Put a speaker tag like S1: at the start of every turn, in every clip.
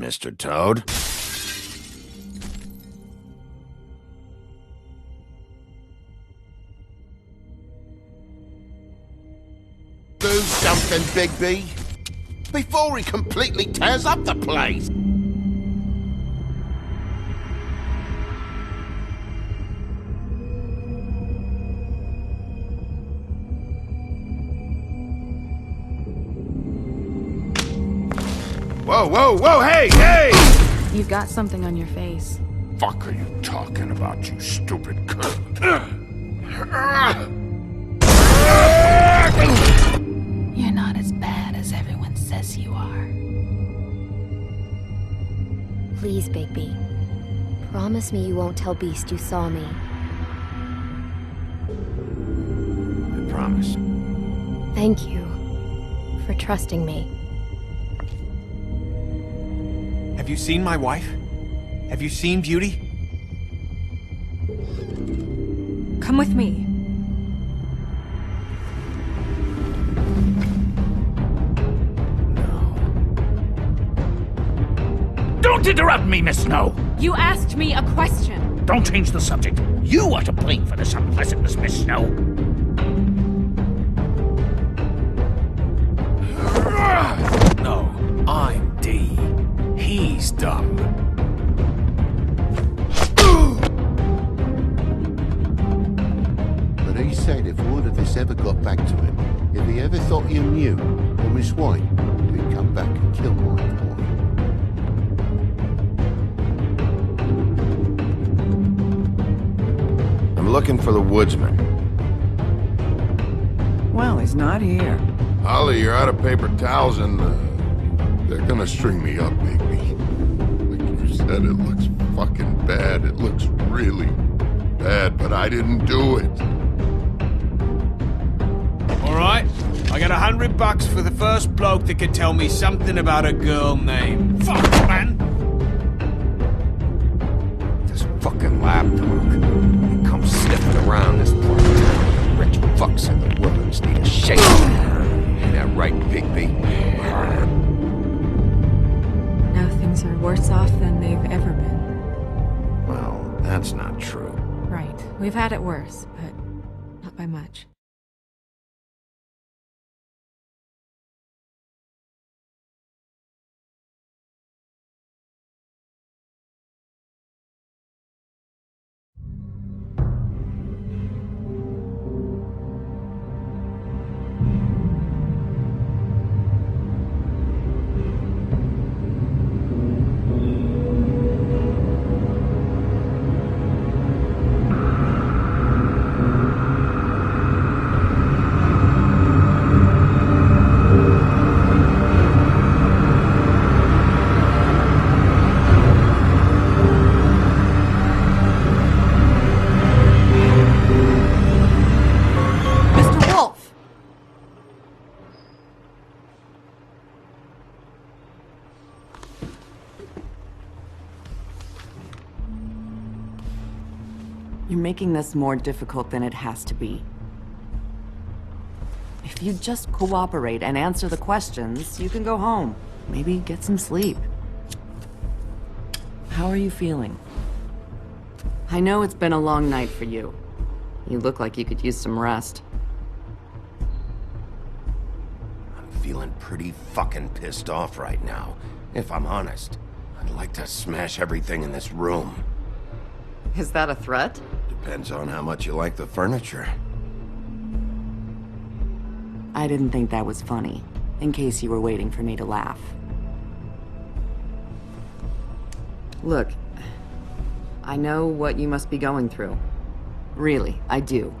S1: Mr. Toad?
S2: Do something, Bigby, before he completely tears up the place.
S1: Whoa, whoa, whoa, hey, hey!
S3: You've got something on your face.
S2: Fuck are you talking about, you stupid cunt?
S3: You're not as bad as everyone says you are.
S4: Please, Bigby. Promise me you won't tell Beast you saw me.
S1: I promise.
S4: Thank you for trusting me.
S5: Have you seen my wife? Have you seen Beauty?
S3: Come with me.
S6: Don't interrupt me, Miss Snow!
S3: You asked me a question.
S6: Don't change the subject. You are to blame for this unpleasantness, Miss Snow.
S5: No, I'm D. He's dumb.
S2: But he said if word of this ever got back to him, if he ever thought you knew, or Miss White, he'd come back and kill my boy.
S1: I'm looking for the woodsman.
S7: Well, he's not here.
S2: Holly, you're out of paper towels and they're gonna string me up, baby. Like you said, it looks fucking bad. It looks really bad, but I didn't do it.
S5: Alright, I got $100 for the first bloke that can tell me something about a girl named... Fuck, man!
S1: This fucking lab dog. He comes sniffing around this poor town. Rich fucks in the woods need a shake. Ain't that right, Bigby?
S3: Now things are worse off than they've ever been.
S1: Well, that's not true.
S3: Right. We've had it worse, but not by much.
S7: You're making this more difficult than it has to be. If you just cooperate and answer the questions, you can go home. Maybe get some sleep. How are you feeling? I know it's been a long night for you. You look like you could use some rest.
S1: I'm feeling pretty fucking pissed off right now, if I'm honest. I'd like to smash everything in this room.
S7: Is that a threat?
S1: Depends on how much you like the furniture.
S7: I didn't think that was funny, in case you were waiting for me to laugh. Look, I know what you must be going through. Really, I do.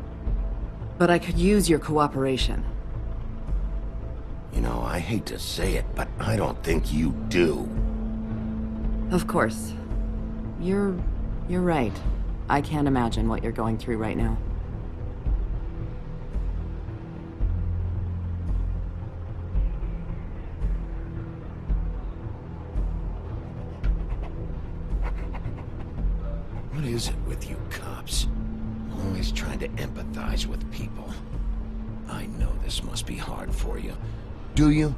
S7: But I could use your cooperation.
S1: You know, I hate to say it, but I don't think you do.
S7: Of course. You're right. I can't imagine what you're going through right now.
S1: is it with you cops? Always trying to empathize with people. I know this must be hard for you. Do you?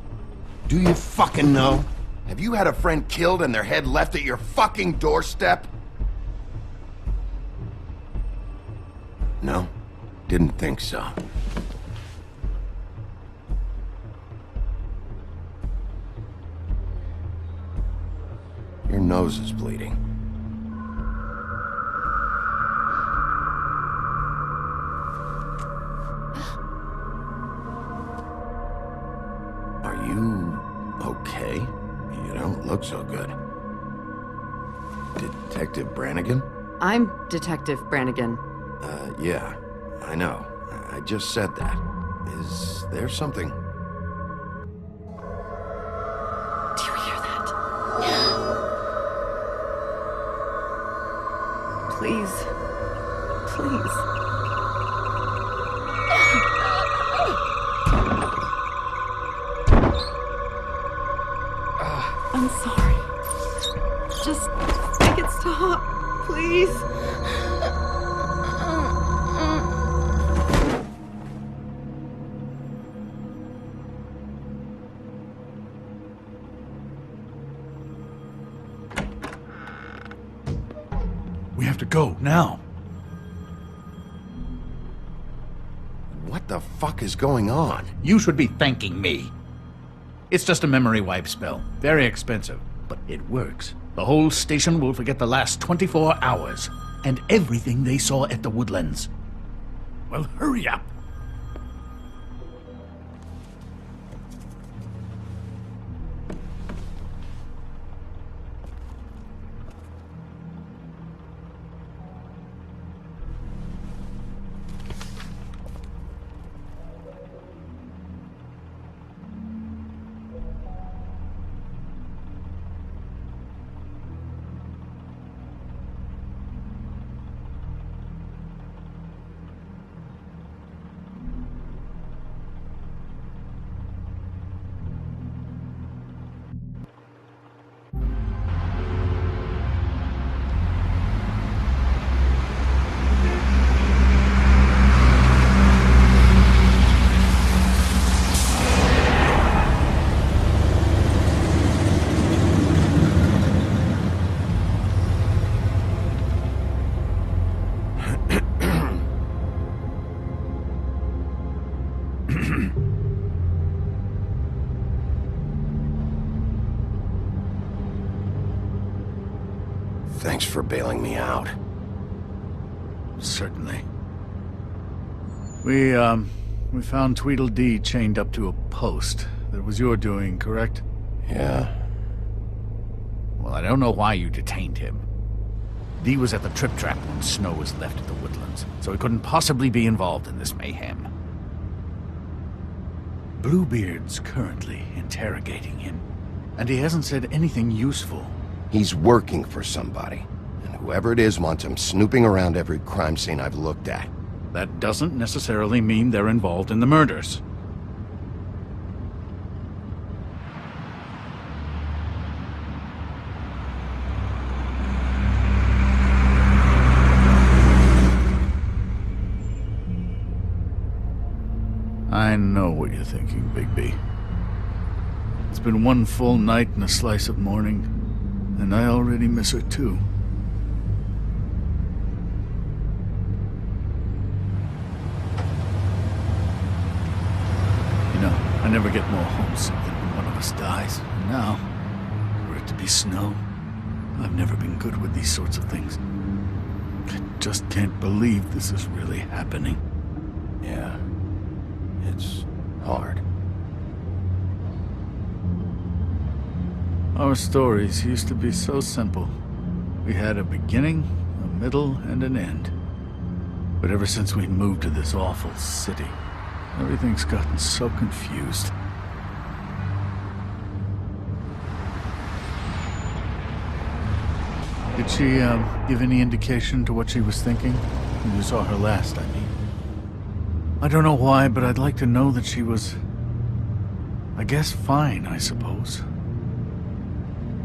S1: Do you fucking know? Have you had a friend killed and their head left at your fucking doorstep? No? Didn't think so. Your nose is bleeding. Are you okay? You don't look so good. Detective Brannigan?
S7: I'm Detective Brannigan.
S1: Yeah, I know. I just said that. Is there something?
S3: Do you hear that? Please. Please. I'm sorry. Just make it stop, please.
S6: We have to go, now.
S1: What the fuck is going on?
S6: You should be thanking me. It's just a memory wipe spell. Very expensive, but it works. The whole station will forget the last 24 hours, and everything they saw at the Woodlands. Well, hurry up.
S1: Thanks for bailing me out.
S6: Certainly. We found Tweedledee chained up to a post. That was your doing, correct?
S1: Yeah.
S6: Well, I don't know why you detained him. Dee was at the trip trap when Snow was left at the Woodlands, so he couldn't possibly be involved in this mayhem. Bluebeard's currently interrogating him, and he hasn't said anything useful.
S1: He's working for somebody, and whoever it is wants him snooping around every crime scene I've looked at.
S6: That doesn't necessarily mean they're involved in the murders. I know what you're thinking, Bigby. It's been one full night and a slice of morning, and I already miss her too. You know, I never get more homesick than when one of us dies. And now, for it to be Snow, I've never been good with these sorts of things. I just can't believe this is really happening.
S1: Yeah. It's hard.
S6: Our stories used to be so simple. We had a beginning, a middle, and an end. But ever since we moved to this awful city, everything's gotten so confused. Did she, give any indication to what she was thinking? When you saw her last, I mean. I don't know why, but I'd like to know that she was... I guess fine, I suppose.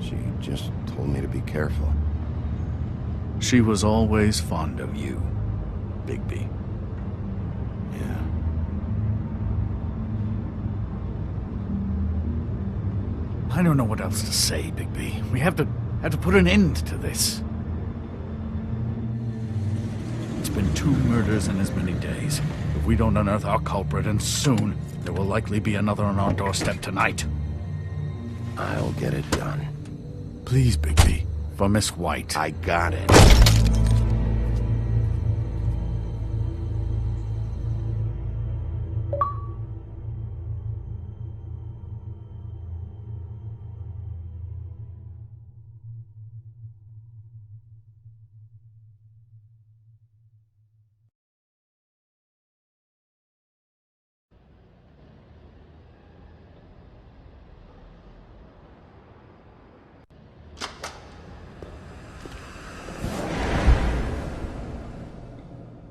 S1: She just told me to be careful.
S6: She was always fond of you, Bigby.
S1: Yeah.
S6: I don't know what else to say, Bigby. We have to put an end to this. It's been 2 murders in as many days. If we don't unearth our culprit, and soon, there will likely be another on our doorstep tonight.
S1: I'll get it done.
S6: Please, Bigby. For Miss White.
S1: I got it.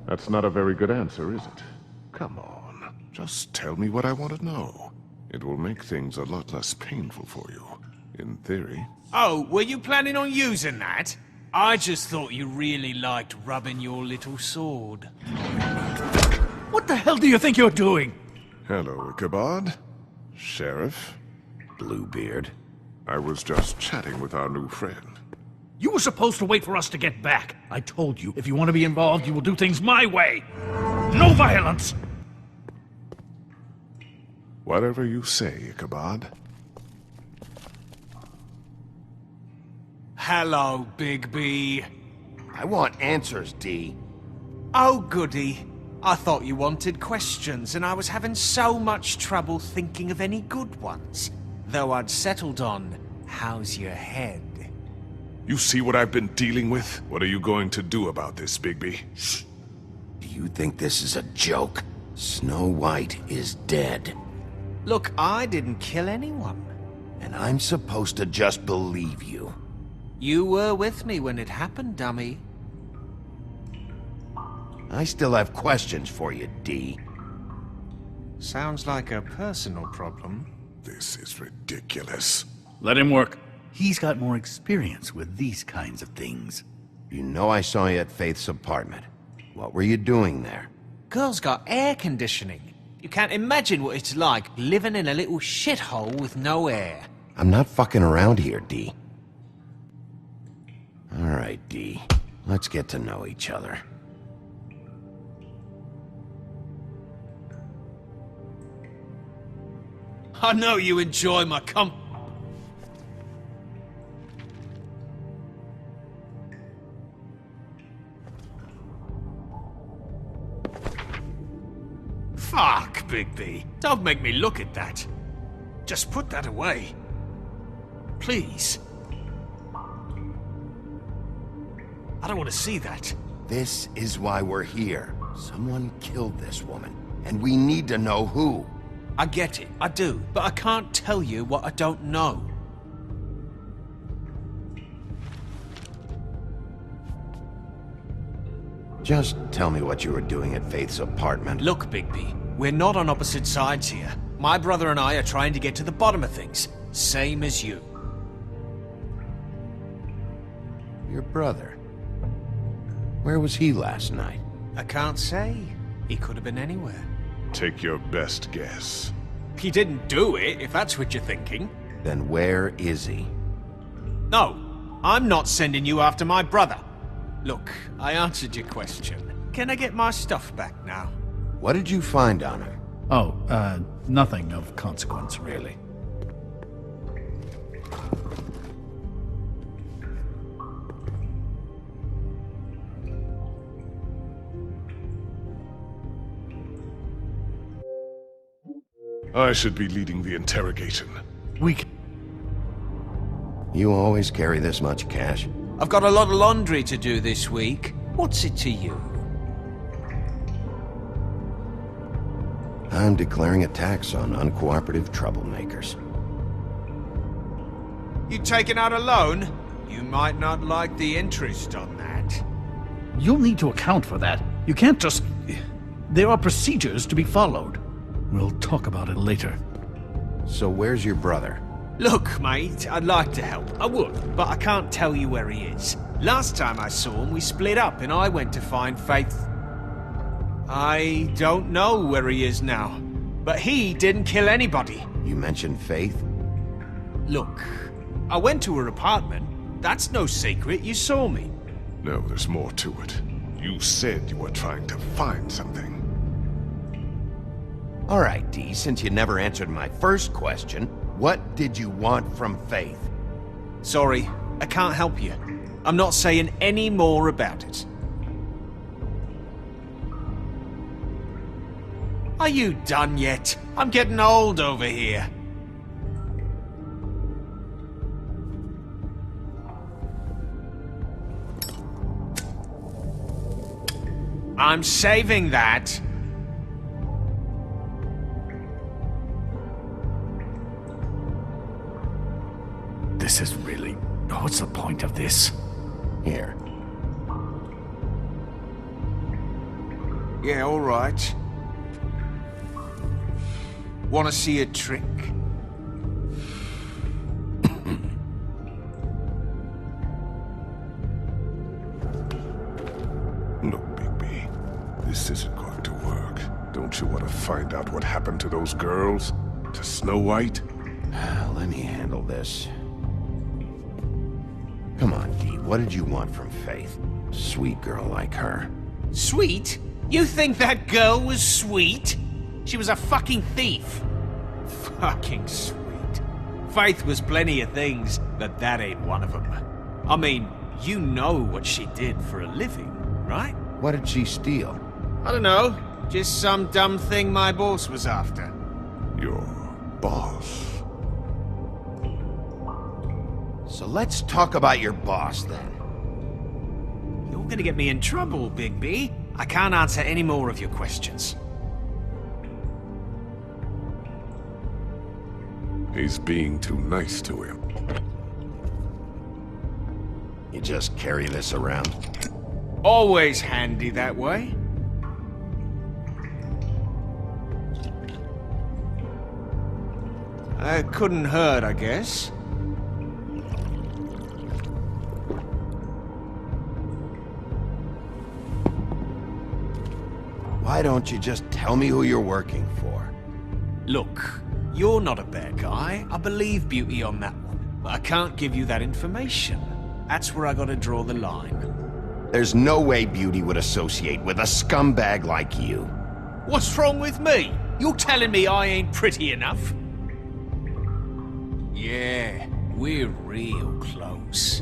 S2: That's not a very good answer, is it? Come on, just tell me what I want to know. It will make things a lot less painful for you, in theory.
S5: Oh, were you planning on using that? I just thought you really liked rubbing your little sword.
S6: What the hell do you think you're doing?
S2: Hello, Ichabod. Sheriff.
S1: Bluebeard.
S2: I was just chatting with our new friend.
S6: You were supposed to wait for us to get back. I told you, if you want to be involved, you will do things my way. No violence!
S2: Whatever you say, Ichabod.
S5: Hello, Bigby.
S1: I want answers, D.
S5: Oh, goody. I thought you wanted questions, and I was having so much trouble thinking of any good ones. Though I'd settled on, how's your head?
S2: You see what I've been dealing with? What are you going to do about this, Bigby?
S1: Shh. Do you think this is a joke? Snow White is dead.
S5: Look, I didn't kill anyone.
S1: And I'm supposed to just believe you.
S5: You were with me when it happened, dummy.
S1: I still have questions for you, D.
S5: Sounds like a personal problem.
S2: This is ridiculous.
S6: Let him work. He's got more experience with these kinds of things.
S1: You know I saw you at Faith's apartment. What were you doing there?
S5: Girl's got air conditioning. You can't imagine what it's like living in a little shithole with no air.
S1: I'm not fucking around here, D. All right, D. Let's get to know each other.
S5: I know you enjoy my Fuck, Bigby. Don't make me look at that. Just put that away. Please. I don't want to see that.
S1: This is why we're here. Someone killed this woman, and we need to know who.
S5: I get it, I do, but I can't tell you what I don't know.
S1: Just tell me what you were doing at Faith's apartment.
S5: Look, Bigby, we're not on opposite sides here. My brother and I are trying to get to the bottom of things, same as you.
S1: Your brother. Where was he last night?
S5: I can't say. He could have been anywhere.
S2: Take your best guess.
S5: He didn't do it, if that's what you're thinking.
S1: Then where is he?
S5: No, I'm not sending you after my brother. Look, I answered your question. Can I get my stuff back now?
S1: What did you find on him?
S6: Oh, nothing of consequence, really.
S2: I should be leading the interrogation.
S1: You always carry this much cash?
S5: I've got a lot of laundry to do this week. What's it to you?
S1: I'm declaring a tax on uncooperative troublemakers.
S5: You taking out a loan? You might not like the interest on that.
S6: You'll need to account for that. You can't just... There are procedures to be followed. We'll talk about it later.
S1: So where's your brother?
S5: Look, mate, I'd like to help. I would, but I can't tell you where he is. Last time I saw him, we split up and I went to find Faith. I don't know where he is now, but he didn't kill anybody.
S1: You mentioned Faith?
S5: Look, I went to her apartment. That's no secret, you saw me.
S8: No, there's more to it. You said you were trying to find something.
S1: All right, Dee, since you never answered my first question, what did you want from Faith?
S5: Sorry, I can't help you. I'm not saying any more about it. Are you done yet? I'm getting old over here. I'm saving that.
S6: This is really... What's the point of this?
S1: Here.
S5: Yeah, all right. Want to see a trick?
S8: Look, Bigby, this isn't going to work. Don't you want to find out what happened to those girls? To Snow White?
S1: Let me handle this. Come on, Dee, what did you want from Faith? Sweet girl like her.
S5: Sweet? You think that girl was sweet? She was a fucking thief. Fucking sweet. Faith was plenty of things, but that ain't one of them. I mean, you know what she did for a living, right?
S1: What did she steal?
S5: I don't know. Just some dumb thing my boss was after.
S8: Your boss.
S1: So let's talk about your boss, then.
S5: You're gonna get me in trouble, Bigby. I can't answer any more of your questions.
S8: He's being too nice to him.
S1: You just carry this around?
S5: Always handy that way. Couldn't hurt, I guess.
S1: Why don't you just tell me who you're working for?
S5: Look, you're not a bad guy. I believe Beauty on that one. But I can't give you that information. That's where I gotta draw the line.
S1: There's no way Beauty would associate with a scumbag like you.
S5: What's wrong with me? You're telling me I ain't pretty enough? Yeah, we're real close.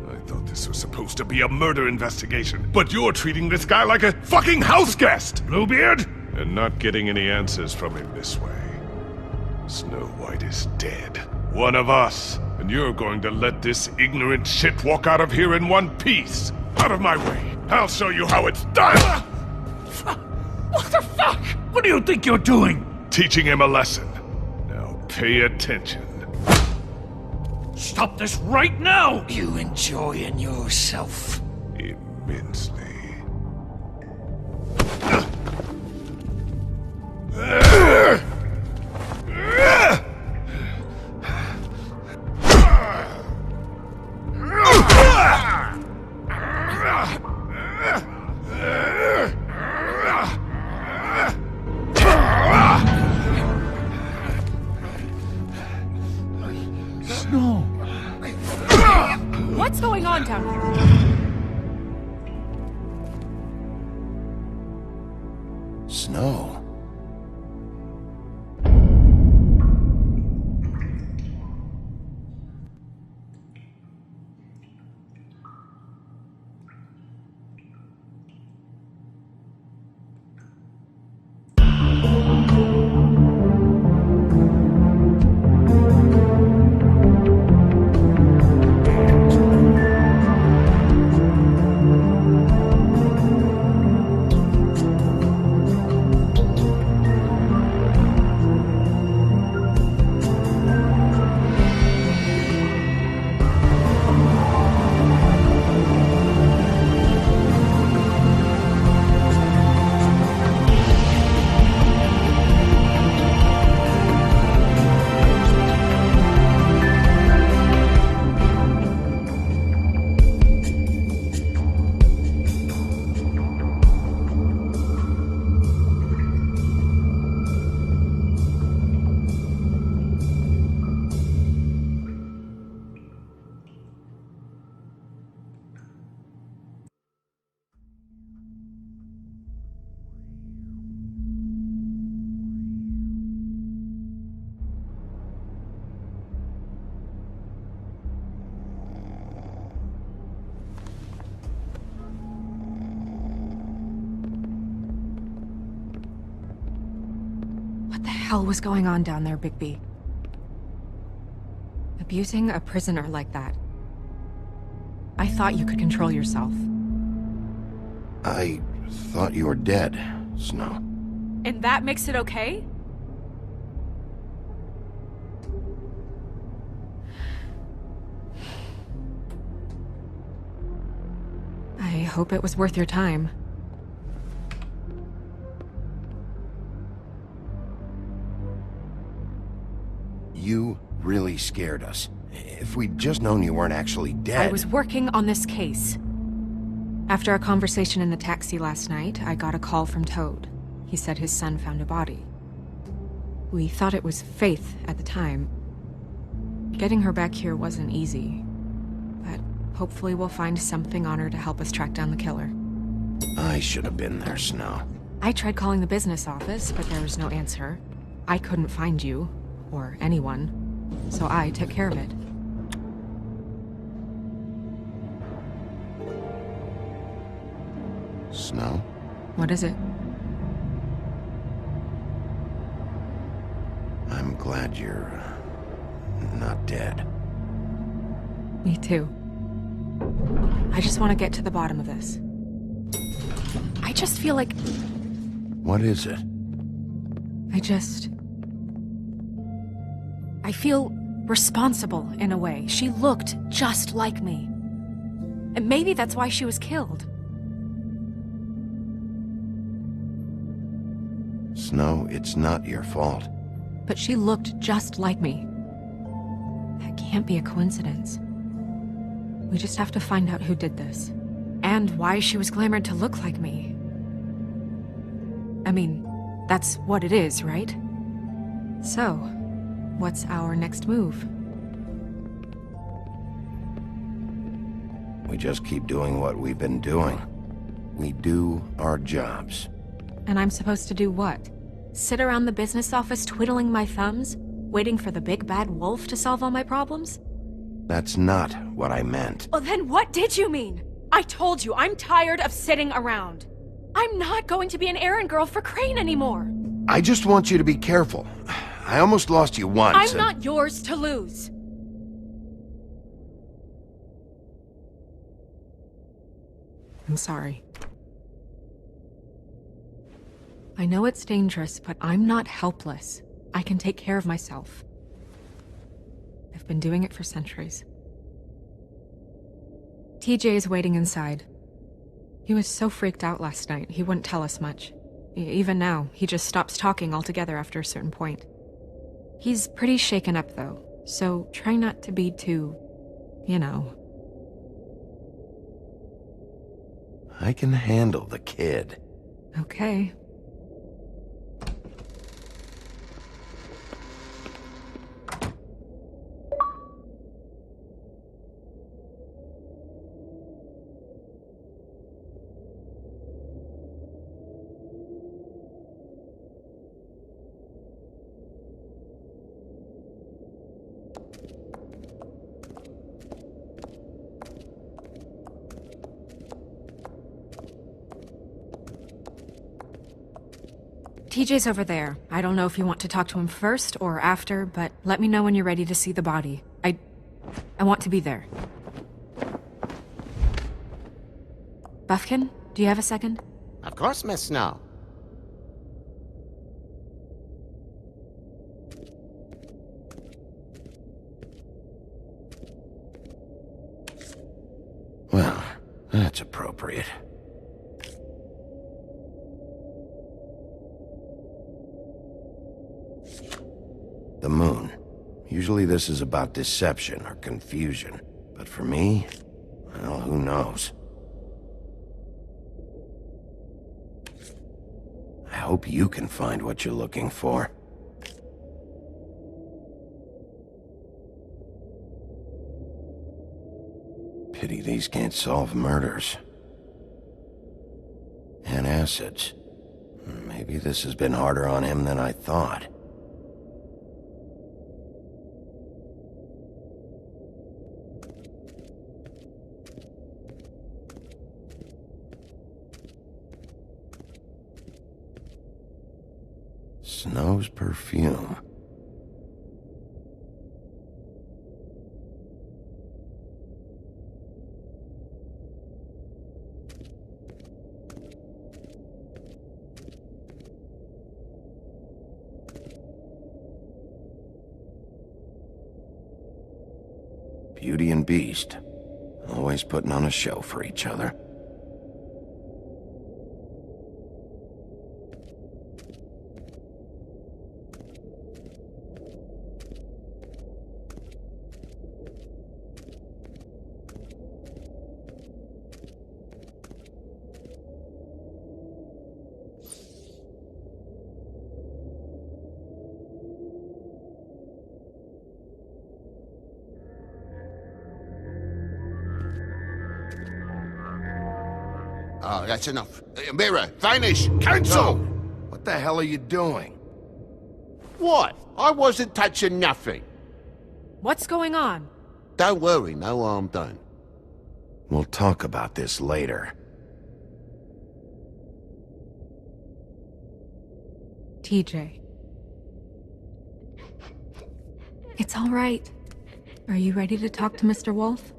S8: I thought this was supposed to be a murder investigation, but you're treating this guy like a fucking house guest, Bluebeard! And not getting any answers from him this way. Snow White is dead. One of us. And you're going to let this ignorant shit walk out of here in one piece. Out of my way. I'll show you how it's done!
S6: What the fuck? What do you think you're doing?
S8: Teaching him a lesson. Now pay attention.
S6: Stop this right now!
S5: You enjoying yourself?
S8: Immensely.
S3: What's going on down here? hell was going on down there, Bigby? Abusing a prisoner like that. I thought you could control yourself.
S1: I thought you were dead, Snow.
S3: And that makes it okay? I hope it was worth your time.
S1: You really scared us. If we'd just known you weren't actually dead...
S3: I was working on this case. After a conversation in the taxi last night, I got a call from Toad. He said his son found a body. We thought it was Faith at the time. Getting her back here wasn't easy, but hopefully we'll find something on her to help us track down the killer.
S1: I should have been there, Snow.
S3: I tried calling the business office, but there was no answer. I couldn't find you, or anyone, so I took care of it.
S1: Snow?
S3: What is it?
S1: I'm glad you're... not dead.
S3: Me too. I just want to get to the bottom of this. I just feel like...
S1: What is it?
S3: I feel responsible in a way. She looked just like me. And maybe that's why she was killed.
S1: Snow, it's not your fault.
S3: But she looked just like me. That can't be a coincidence. We just have to find out who did this. And why she was glamored to look like me. I mean, that's what it is, right? So, what's our next move?
S1: We just keep doing what we've been doing. We do our jobs.
S3: And I'm supposed to do what? Sit around the business office twiddling my thumbs, waiting for the big bad wolf to solve all my problems?
S1: That's not what I meant.
S3: Well, then what did you mean? I told you, I'm tired of sitting around. I'm not going to be an errand girl for Crane anymore.
S1: I just want you to be careful. I almost lost you once.
S3: I'm not yours to lose. I'm sorry. I know it's dangerous, but I'm not helpless. I can take care of myself. I've been doing it for centuries. TJ is waiting inside. He was so freaked out last night, he wouldn't tell us much. Even now, he just stops talking altogether after a certain point. He's pretty shaken up, though, so try not to be too, you know.
S1: I can handle the kid.
S3: Okay. TJ's over there. I don't know if you want to talk to him first or after, but let me know when you're ready to see the body. I want to be there. Buffkin, do you have a second?
S9: Of course, Miss Snow.
S1: Well, that's appropriate. The moon. Usually this is about deception or confusion. But for me, well, who knows? I hope you can find what you're looking for. Pity these can't solve murders. And acids. Maybe this has been harder on him than I thought. Snow's perfume. Beauty and Beast. Always putting on a show for each other.
S2: Oh, that's enough. Mirror, vanish,
S1: No!
S2: cancel!
S1: What the hell are you doing?
S2: What? I wasn't touching nothing.
S3: What's going on?
S2: Don't worry, no harm done.
S1: We'll talk about this later.
S3: TJ. It's all right. Are you ready to talk to Mr. Wolf?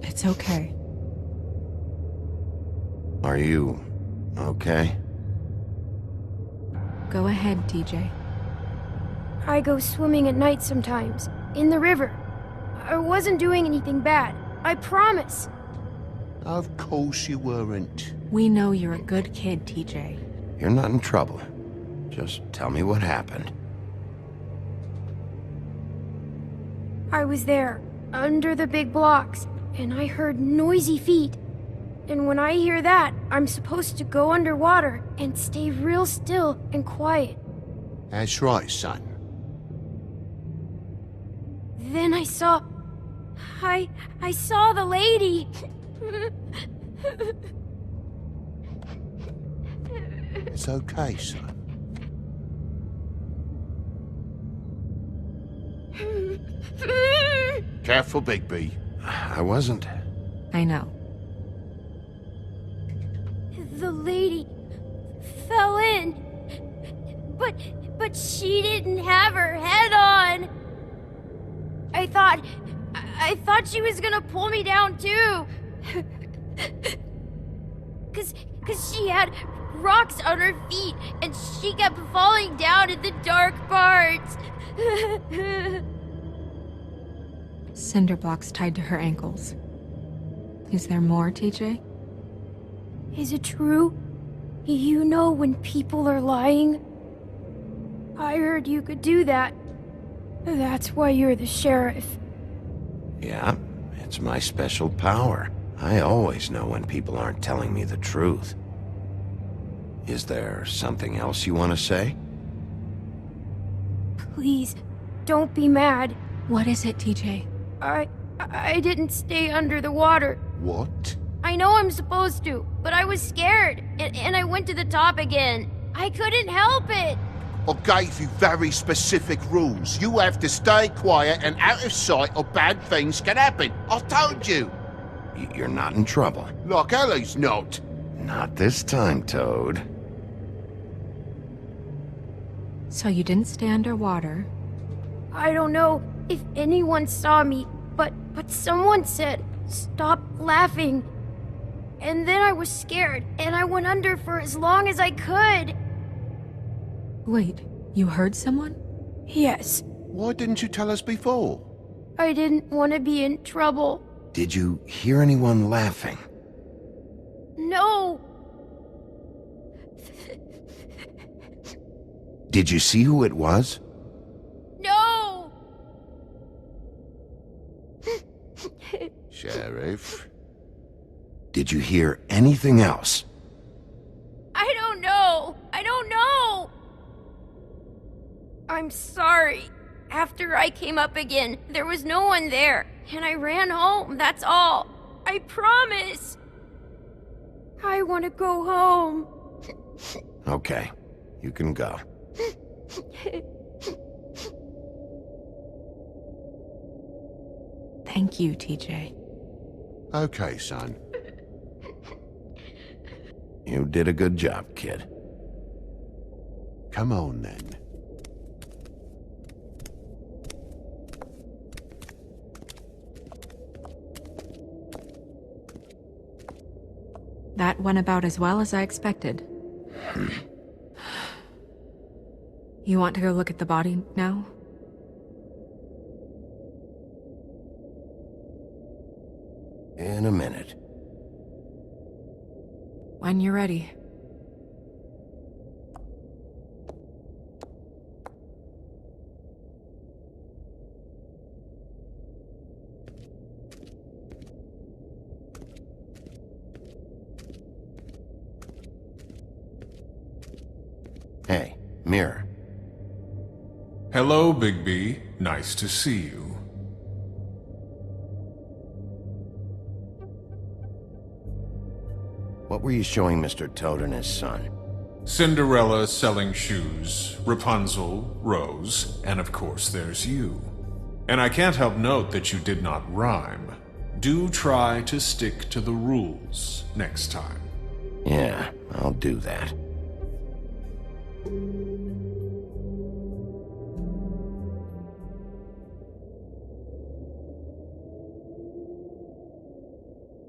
S3: It's okay.
S1: Are you okay?
S3: Go ahead, TJ.
S9: I go swimming at night sometimes, in the river. I wasn't doing anything bad, I promise.
S2: Of course you weren't.
S3: We know you're a good kid, TJ.
S1: You're not in trouble. Just tell me what happened.
S9: I was there, under the big blocks, and I heard noisy feet. And when I hear that, I'm supposed to go underwater and stay real still and quiet.
S2: That's right, son.
S9: Then I saw the lady.
S2: It's okay, son. Careful, Bigby.
S1: I wasn't.
S3: I know.
S9: The lady fell in. But she didn't have her head on. I thought she was gonna pull me down too. Cause she had rocks on her feet and she kept falling down in the dark parts.
S3: Cinder blocks tied to her ankles. Is there more, TJ?
S9: Is it true? You know when people are lying? I heard you could do that. That's why you're the sheriff.
S1: Yeah, it's my special power. I always know when people aren't telling me the truth. Is there something else you want to say?
S9: Please, don't be mad.
S3: What is it, TJ?
S9: I didn't stay under the water.
S2: What?
S9: I know I'm supposed to, but I was scared, and I went to the top again. I couldn't help it.
S2: I gave you very specific rules. You have to stay quiet and out of sight or bad things can happen. I told you.
S1: You're not in trouble.
S2: Like Ellie's not.
S1: Not this time, Toad.
S3: So you didn't stay underwater.
S9: I don't know if anyone saw me, but someone said, "Stop laughing." And then I was scared, and I went under for as long as I could.
S3: Wait, you heard someone?
S9: Yes,
S2: Why didn't you tell us before?
S9: I didn't want to be in trouble.
S1: Did you hear anyone laughing?
S9: No,
S1: Did you see who it was?
S9: no.
S2: Sheriff?
S1: Did you hear anything else?
S9: I don't know. I'm sorry. After I came up again, there was no one there, and I ran home, that's all. I promise. I want to go home.
S1: Okay, you can go.
S3: Thank you, TJ.
S1: Okay, son. You did a good job, kid. Come on, then.
S3: That went about as well as I expected. You want to go look at the body now?
S1: In a minute.
S3: When you're ready.
S1: Hey, Mirror.
S10: Hello, Bigby. Nice to see you.
S1: What were you showing Mr. Toad and his son?
S10: Cinderella selling shoes, Rapunzel, Rose, and of course there's you. And I can't help note that you did not rhyme. Do try to stick to the rules next time.
S1: Yeah, I'll do that.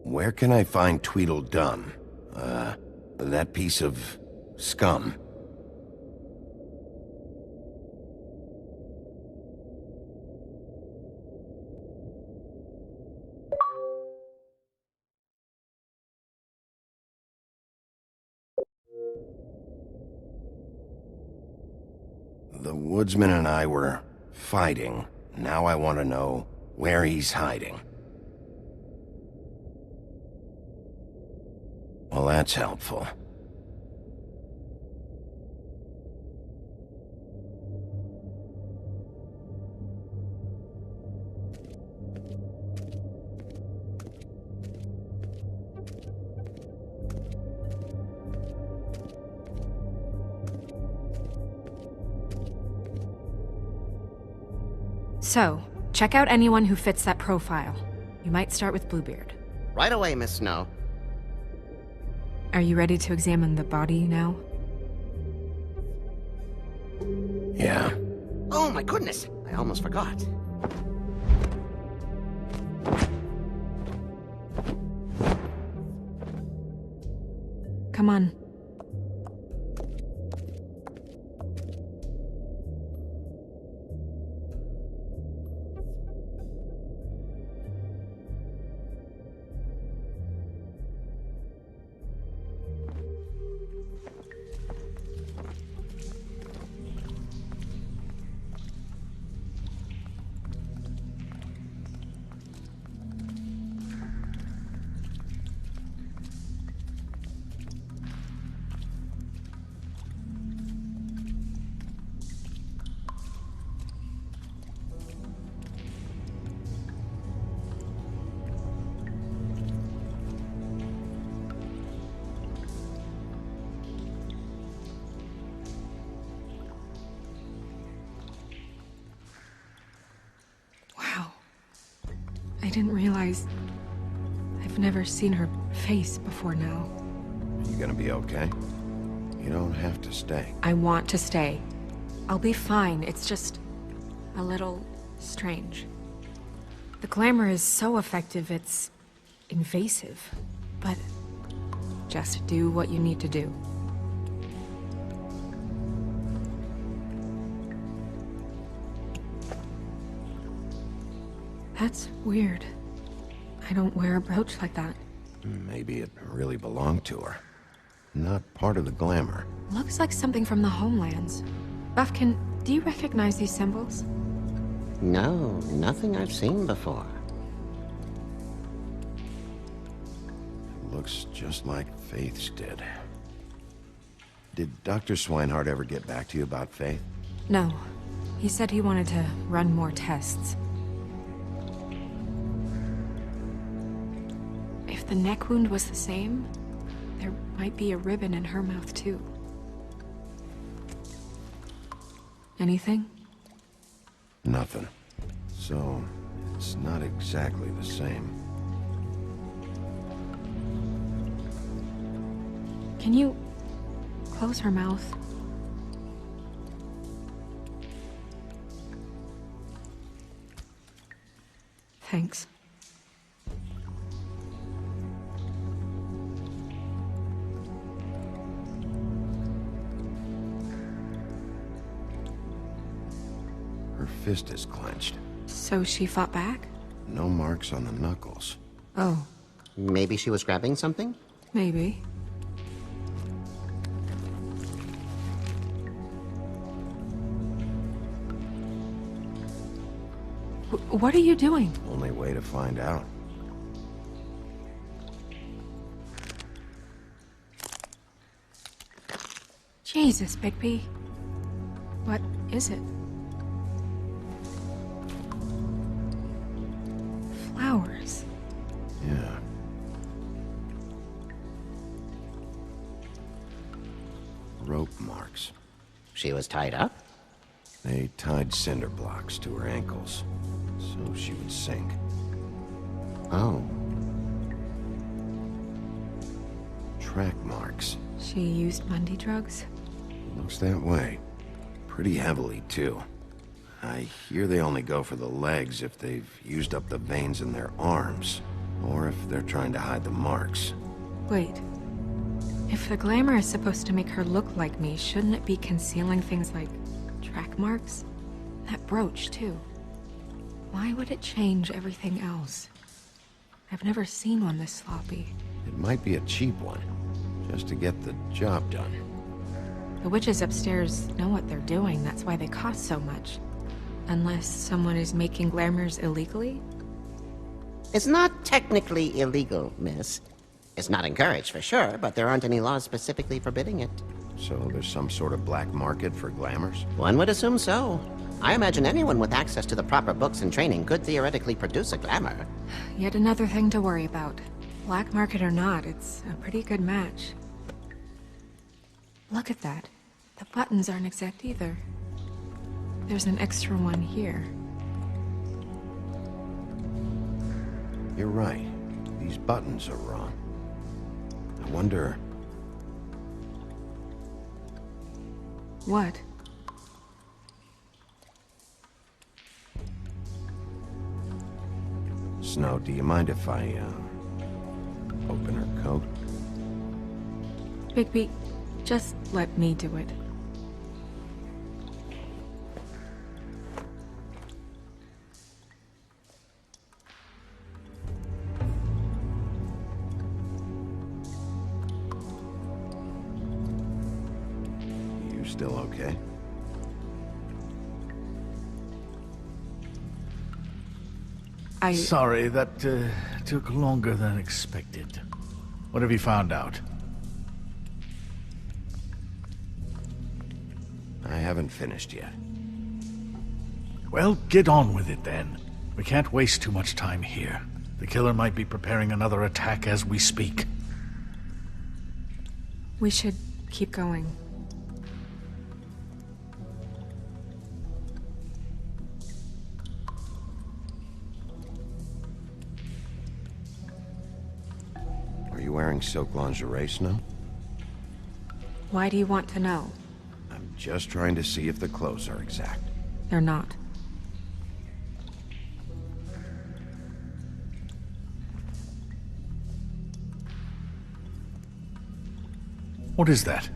S1: Where can I find Tweedledum? That piece of scum. The woodsman and I were fighting. Now I want to know where he's hiding. Well, that's helpful.
S3: So, check out anyone who fits that profile. You might start with Bluebeard.
S11: Right away, Miss Snow.
S3: Are you ready to examine the body now?
S1: Yeah.
S11: Oh my goodness, I almost forgot.
S3: Come on. I didn't realize I've never seen her face before now.
S1: You gonna be okay? You don't have to stay.
S3: I want to stay. I'll be fine. It's just a little strange. The glamour is so effective, it's invasive. But just do what you need to do. That's weird. I don't wear a brooch like that.
S1: Maybe it really belonged to her. Not part of the glamour.
S3: Looks like something from the homelands. Buffkin, do you recognize these symbols?
S11: No, nothing I've seen before.
S1: It looks just like Faith's did. Did Dr. Swinehart ever get back to you about Faith?
S3: No. He said he wanted to run more tests. If the neck wound was the same, there might be a ribbon in her mouth too. Anything?
S1: Nothing. So, It's not exactly the same.
S3: Can you close her mouth? Thanks.
S1: Her fist is clenched.
S3: So she fought back?
S1: No marks on the knuckles.
S3: Oh,
S11: Maybe she was grabbing something?
S3: maybe. What are you doing?
S1: Only way to find out.
S3: Jesus, Bigby. What is it? Flowers.
S1: Yeah. Rope marks.
S11: She was tied up?
S1: They tied cinder blocks to her ankles, so she would sink.
S11: Oh.
S1: Track marks.
S3: She used Mundy drugs?
S1: Looks that way. Pretty heavily, too. I hear they only go for the legs if they've used up the veins in their arms, or if they're trying to hide the marks.
S3: Wait. If the glamour is supposed to make her look like me, shouldn't it be concealing things like track marks? That brooch, too. Why would it change everything else? I've never seen one this sloppy.
S1: It might be a cheap one, just to get the job done.
S3: The witches upstairs know what they're doing, that's why they cost so much. Unless someone is making glamours illegally?
S11: It's not technically illegal, miss. It's not encouraged for sure, but there aren't any laws specifically forbidding it.
S1: So there's some sort of black market for glamours?
S11: One would assume so. I imagine anyone with access to the proper books and training could theoretically produce a glamour.
S3: Yet another thing to worry about. Black market or not, it's a pretty good match. Look at that. The buttons aren't exact either. There's an extra one here.
S1: You're right. These buttons are wrong. I wonder...
S3: What?
S1: Snow, do you mind if I, open her coat?
S3: Bigby, just let me do it.
S1: You still okay?
S6: Sorry, that took longer than expected. What have you found out?
S1: I haven't finished yet.
S6: Well, get on with it then. We can't waste too much time here. The killer might be preparing another attack as we speak.
S3: We should keep going.
S1: Are you wearing silk lingerie, Snow?
S3: Why do you want to know?
S1: I'm just trying to see if the clothes are exact.
S3: They're not.
S6: What is that?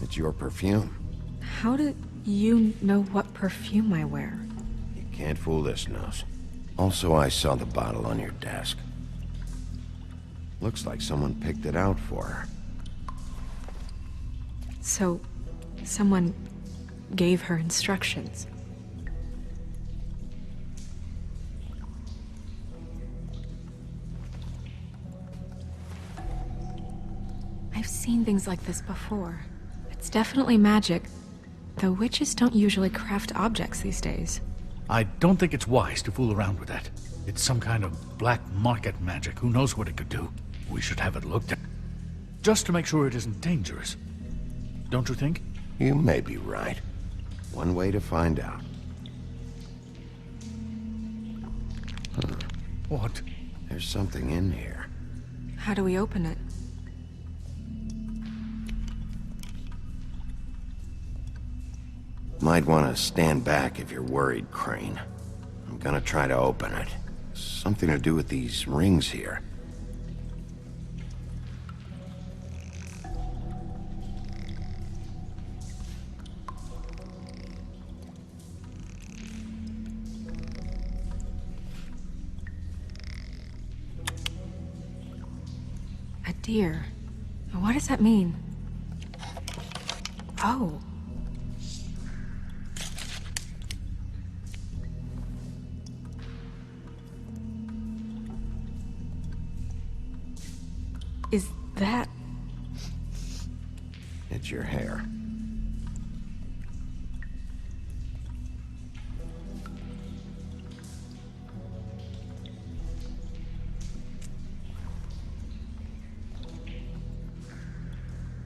S1: It's your perfume.
S3: How do you know what perfume I wear?
S1: You can't fool this nose. Also, I saw the bottle on your desk. Looks like someone picked it out for her.
S3: So, someone gave her instructions. I've seen things like this before. It's definitely magic, though witches don't usually craft objects these days.
S6: I don't think it's wise to fool around with that. It's some kind of black market magic. Who knows what it could do? We should have it looked at. Just to make sure it isn't dangerous. Don't you think?
S1: You may be right. One way to find out.
S6: What?
S1: There's something in here.
S3: How do we open it?
S1: Might want to stand back if you're worried, Crane. I'm gonna try to open it. Something to do with these rings here.
S3: A deer. What does that mean? Oh. Is that...
S1: It's your hair.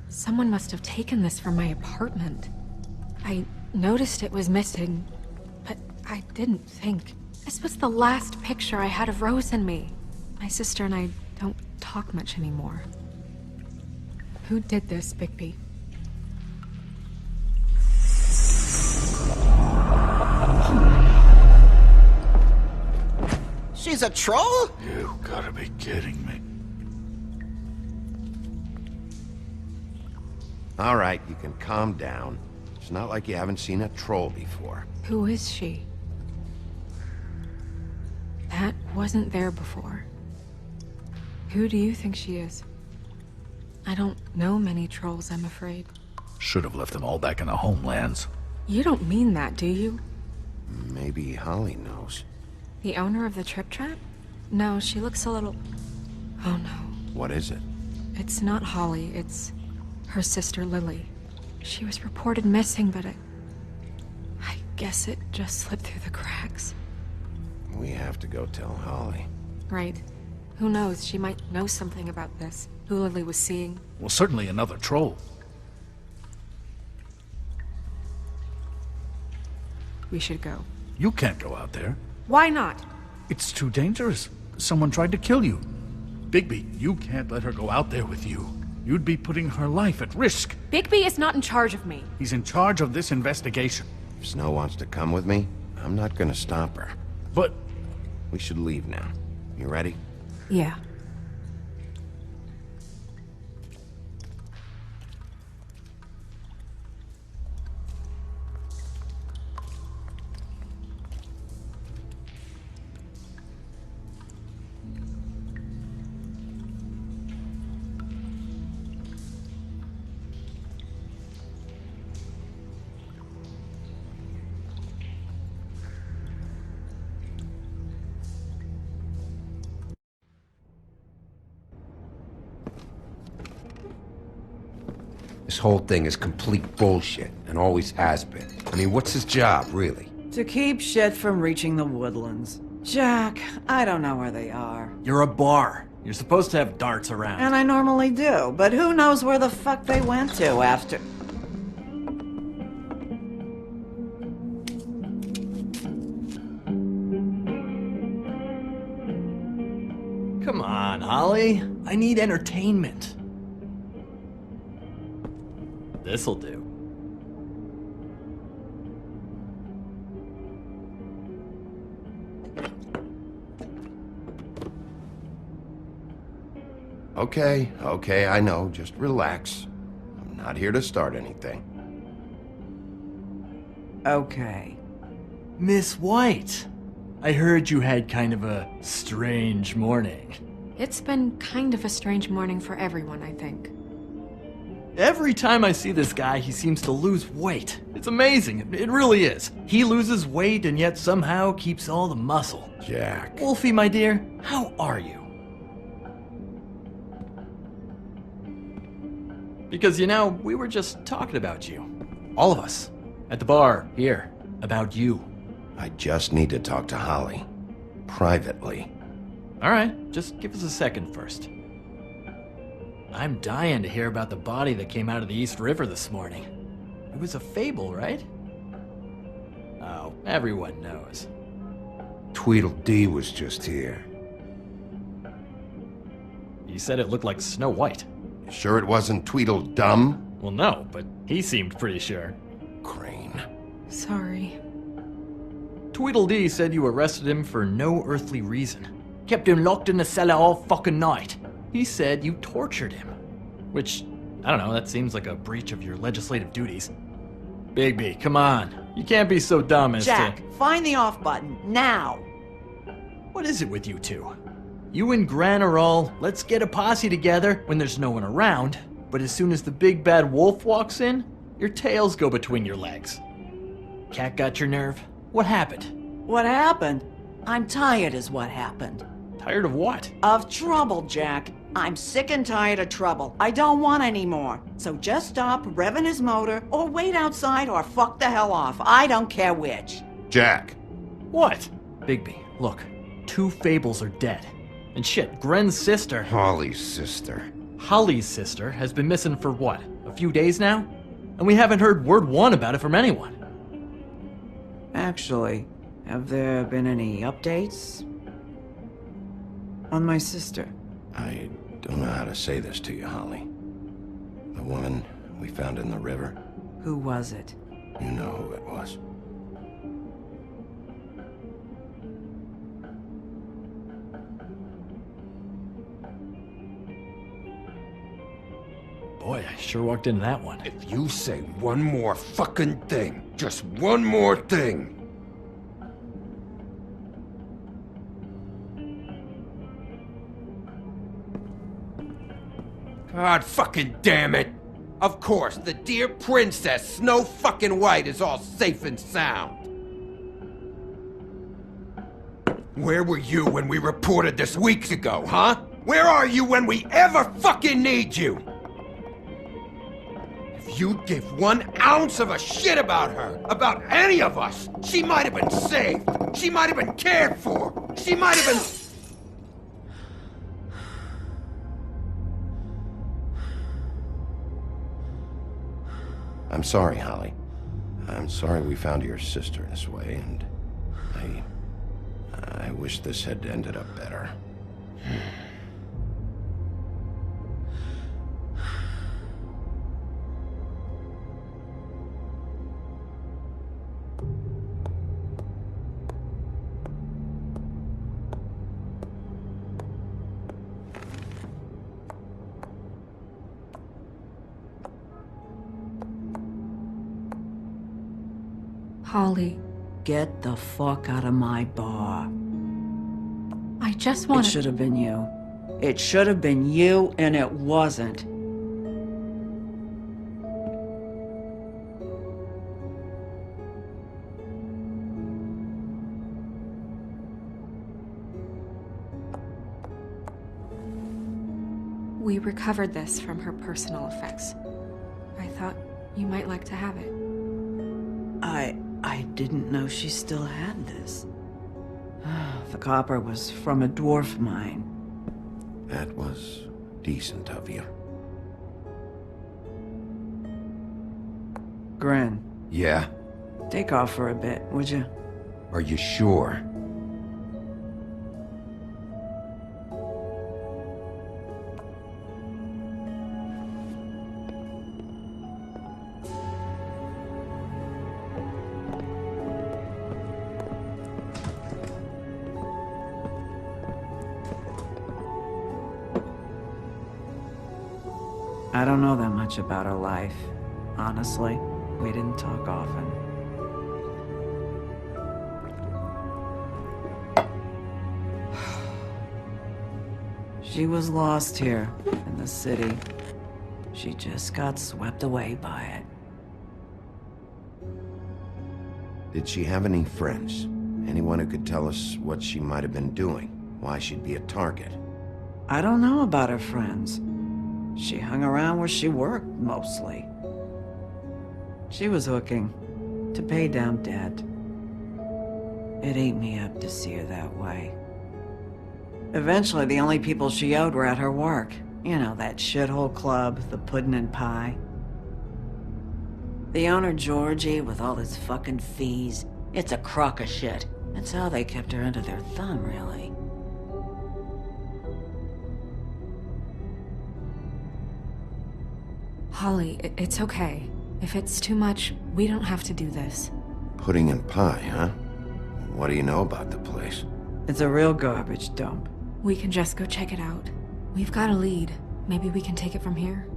S3: Someone must have taken this from my apartment. I noticed it was missing, but I didn't think. This was the last picture I had of Rose and me. My sister and I don't talk much anymore. Who did this, Bigby?
S11: She's a troll?
S6: You gotta be kidding me.
S1: All right, you can calm down. It's not like you haven't seen a troll before.
S3: Who is she? That wasn't there before. Who do you think she is? I don't know many trolls, I'm afraid.
S6: Should have left them all back in the homelands.
S3: You don't mean that, do you?
S1: Maybe Holly knows.
S3: The owner of the Trip Trap? No, she looks a little... Oh no.
S1: What is it?
S3: It's not Holly, it's her sister Lily. She was reported missing, but I guess it just slipped through the cracks.
S1: We have to go tell Holly.
S3: Right. Who knows, she might know something about this. Who Lily was seeing.
S6: Well, certainly another troll.
S3: We should go.
S6: You can't go out there.
S3: Why not?
S6: It's too dangerous. Someone tried to kill you. Bigby, you can't let her go out there with you. You'd be putting her life at risk.
S3: Bigby is not in charge of me.
S6: He's in charge of this investigation.
S1: If Snow wants to come with me, I'm not gonna stop her.
S6: But...
S1: We should leave now. You ready?
S3: Yeah.
S12: This whole thing is complete bullshit, and always has been. I mean, what's his job, really?
S13: To keep shit from reaching the woodlands. Jack, I don't know where they are.
S14: You're a bar. You're supposed to have darts around.
S13: And I normally do, but who knows where the fuck they went to after...
S14: Come on, Holly. I need entertainment. This'll do.
S1: Okay, I know. Just relax. I'm not here to start anything.
S13: Okay.
S14: Miss White, I heard you had kind of a strange morning.
S3: It's been kind of a strange morning for everyone, I think.
S14: Every time I see this guy, he seems to lose weight. It's amazing. It really is. He loses weight and yet somehow keeps all the muscle.
S1: Jack.
S14: Wolfie, my dear, how are you? Because, you know, we were just talking about you. All of us. At the bar, here. About you.
S1: I just need to talk to Holly. Privately.
S14: Alright, just give us a second first. I'm dying to hear about the body that came out of the East River this morning. It was a fable, right? Oh, everyone knows.
S12: Tweedledee was just here.
S14: He said it looked like Snow White.
S1: Sure it wasn't Tweedledum?
S14: Well, no, but he seemed pretty sure.
S1: Crane.
S3: Sorry.
S14: Tweedledee said you arrested him for no earthly reason. Kept him locked in the cellar all fucking night. He said you tortured him. Which, I don't know, that seems like a breach of your legislative duties. Bigby, come on. You can't be so dumb as
S13: Jack, find the off button, now!
S14: What is it with you two? You and Gran are all, let's get a posse together when there's no one around, but as soon as the big bad wolf walks in, your tails go between your legs. Cat got your nerve? What happened?
S13: What happened? I'm tired is what happened.
S14: Tired of what?
S13: Of trouble, Jack. I'm sick and tired of trouble. I don't want any more. So just stop revving his motor, or wait outside, or fuck the hell off. I don't care which.
S1: Jack.
S14: What? Bigby, look. 2 fables are dead. And shit, Gren's sister...
S12: Holly's sister.
S14: Holly's sister has been missing for what? A few days now? And we haven't heard word one about it from anyone.
S13: Actually, have there been any updates? On my sister?
S1: I don't know how to say this to you, Holly. The woman we found in the river.
S13: Who was it?
S1: You know who it was.
S14: Boy, I sure walked into that one.
S12: If you say one more fucking thing, just one more thing. God fucking damn it! Of course, the dear princess, Snow fucking White, is all safe and sound. Where were you when we reported this weeks ago, huh? Where are you when we ever fucking need you? If you'd give 1 ounce of a shit about her, about any of us, she might have been saved. She might have been cared for. She might have been...
S1: I'm sorry, Holly. I'm sorry we found your sister this way, and I wish this had ended up better.
S3: Holly.
S13: Get the fuck out of my bar.
S3: I just
S13: It
S3: want
S13: should have been you. It should have been you, and it wasn't.
S3: We recovered this from her personal effects. I thought you might like to have it.
S13: I didn't know she still had this. The copper was from a dwarf mine.
S1: That was decent of you.
S13: Gren,
S12: Yeah?
S13: take off for a bit, would you?
S12: Are you sure?
S13: I don't know that much about her life. Honestly, we didn't talk often. She was lost here, in the city. She just got swept away by it.
S1: Did she have any friends? Anyone who could tell us what she might have been doing? Why she'd be a target?
S13: I don't know about her friends. She hung around where she worked, mostly. She was hooking to pay down debt. It ate me up to see her that way. Eventually, the only people she owed were at her work. You know, that shithole club, the Puddin' and Pie. The owner, Georgie, with all his fucking fees, it's a crock of shit. That's how they kept her under their thumb, really.
S3: Holly, it's okay. If it's too much, we don't have to do this.
S1: Pudding and pie, huh? What do you know about the place?
S13: It's a real garbage dump.
S3: We can just go check it out. We've got a lead. Maybe we can take it from here.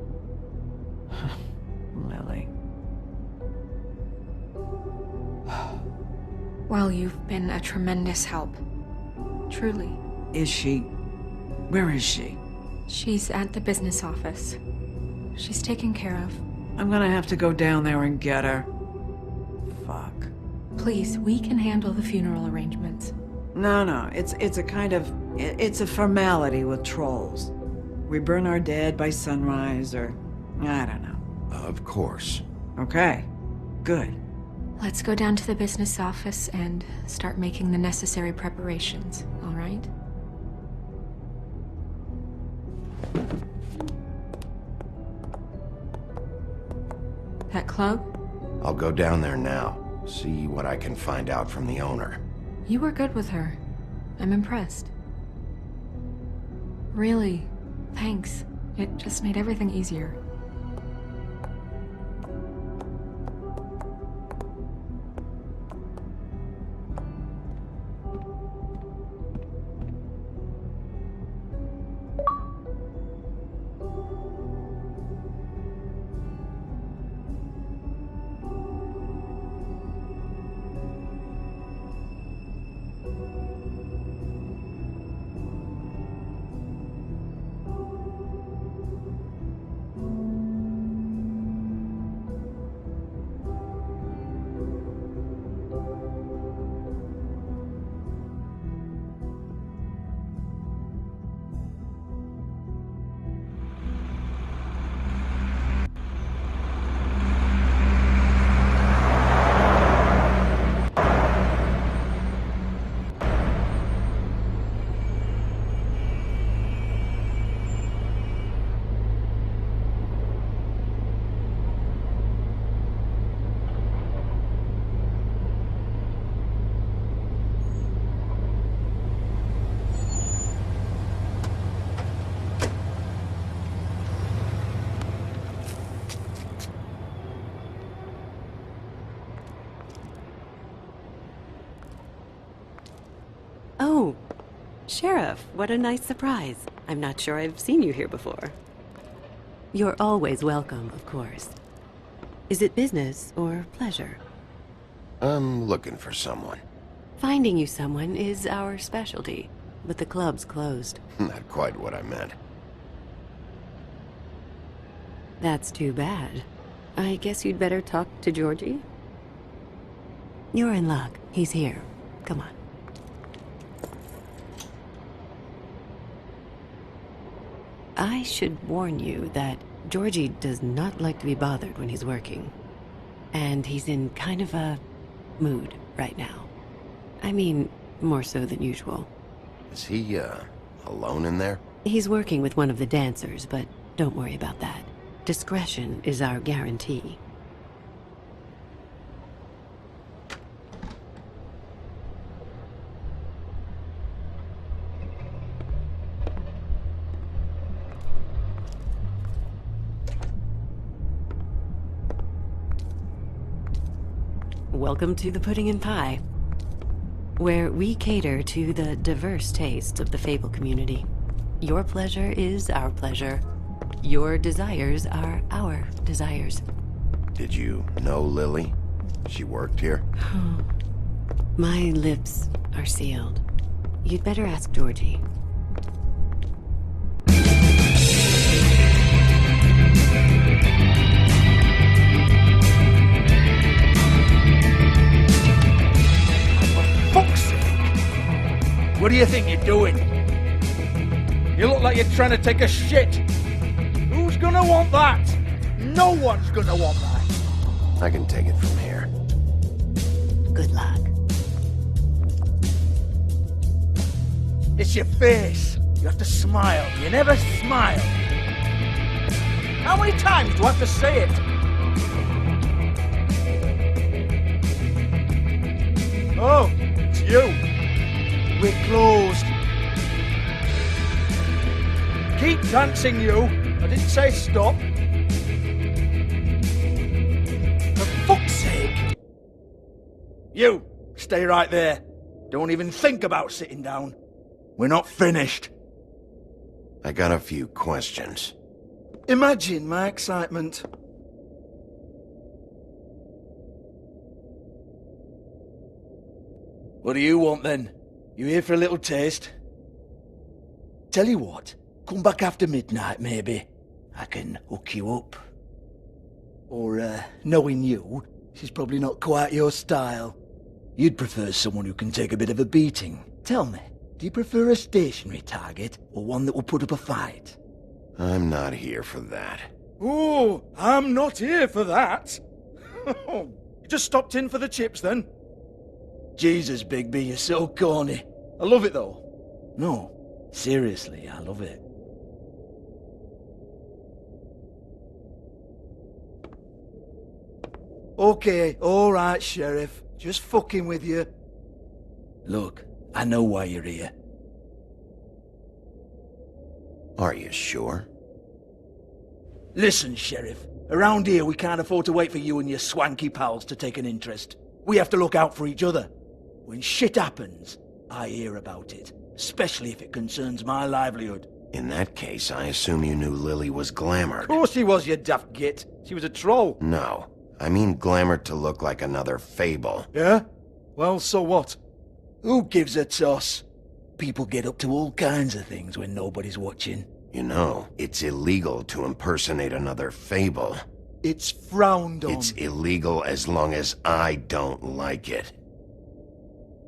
S13: Lily.
S3: Well, you've been a tremendous help. Truly.
S13: Is she? Where is she?
S3: She's at the business office. She's taken care of.
S13: I'm gonna have to go down there and get her. Fuck.
S3: Please, we can handle the funeral arrangements.
S13: No, it's a kind of... It's a formality with trolls. We burn our dead by sunrise, or... I don't know.
S1: Of course.
S13: Okay. Good.
S3: Let's go down to the business office and start making the necessary preparations, all right? That club?
S1: I'll go down there now. See what I can find out from the owner.
S3: You were good with her. I'm impressed. Really, thanks. It just made everything easier.
S15: Oh, Sheriff, what a nice surprise. I'm not sure I've seen you here before. You're always welcome, of course. Is it business or pleasure?
S1: I'm looking for someone.
S15: Finding you someone is our specialty, but the club's closed.
S1: Not quite what I meant.
S15: That's too bad. I guess you'd better talk to Georgie? You're in luck. He's here. Come on. I should warn you that Georgie does not like to be bothered when he's working. And he's in kind of a mood right now. I mean, more so than usual.
S1: Is he, alone in there?
S15: He's working with one of the dancers, but don't worry about that. Discretion is our guarantee. Welcome to the Pudding and Pie, where we cater to the diverse tastes of the Fable community. Your pleasure is our pleasure. Your desires are our desires.
S1: Did you know Lily? She worked here?
S15: My lips are sealed. You'd better ask Georgie.
S6: Fuck's sake! What do you think you're doing? You look like you're trying to take a shit. Who's gonna want that? No one's gonna want that.
S1: I can take it from here.
S15: Good luck.
S6: It's your face. You have to smile. You never smile. How many times do I have to say it? Oh, it's you. We're closed. Keep dancing, you. I didn't say stop.
S16: You, stay right there. Don't even think about sitting down. We're not finished.
S1: I got a few questions.
S16: Imagine my excitement. What do you want then? You here for a little taste? Tell you what, come back after midnight maybe. I can hook you up. Or, knowing you, she's probably not quite your style. You'd prefer someone who can take a bit of a beating. Tell me, do you prefer a stationary target, or one that will put up a fight?
S1: I'm not here for that.
S16: Oh, I'm not here for that. You just stopped in for the chips then? Jesus, Bigby, you're so corny. I love it though. No, seriously, I love it. Okay, alright, Sheriff. Just fucking with you. Look, I know why you're here.
S1: Are you sure?
S16: Listen, Sheriff. Around here, we can't afford to wait for you and your swanky pals to take an interest. We have to look out for each other. When shit happens, I hear about it. Especially if it concerns my livelihood.
S1: In that case, I assume you knew Lily was glamored.
S16: Of course she was, you daft git. She was a troll.
S1: No. I mean glamored to look like another fable.
S16: Yeah? Well, so what? Who gives a toss? People get up to all kinds of things when nobody's watching.
S1: You know, it's illegal to impersonate another fable.
S16: It's frowned on.
S1: It's illegal as long as I don't like it.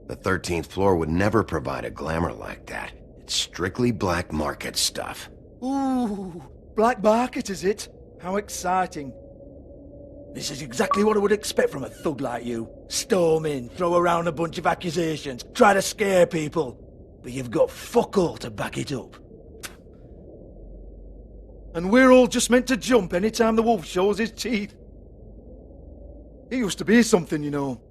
S1: The 13th floor would never provide a glamour like that. It's strictly black market stuff.
S16: Ooh, black market is it? How exciting. This is exactly what I would expect from a thug like you. Storm in, throw around a bunch of accusations, try to scare people. But you've got fuck all to back it up. And we're all just meant to jump any time the wolf shows his teeth. He used to be something, you know.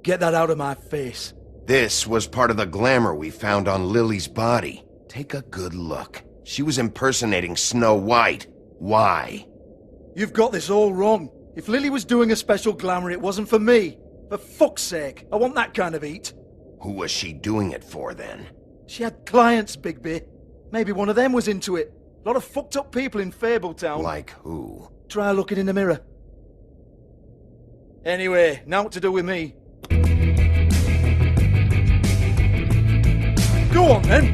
S16: Get that out of my face.
S1: This was part of the glamour we found on Lily's body. Take a good look. She was impersonating Snow White. Why?
S16: You've got this all wrong. If Lily was doing a special glamour, it wasn't for me. For fuck's sake, I want that kind of eat.
S1: Who was she doing it for, then?
S16: She had clients, Bigby. Maybe one of them was into it. A lot of fucked up people in Fabletown.
S1: Like who?
S16: Try looking in the mirror. Anyway, now what to do with me? Go on, then.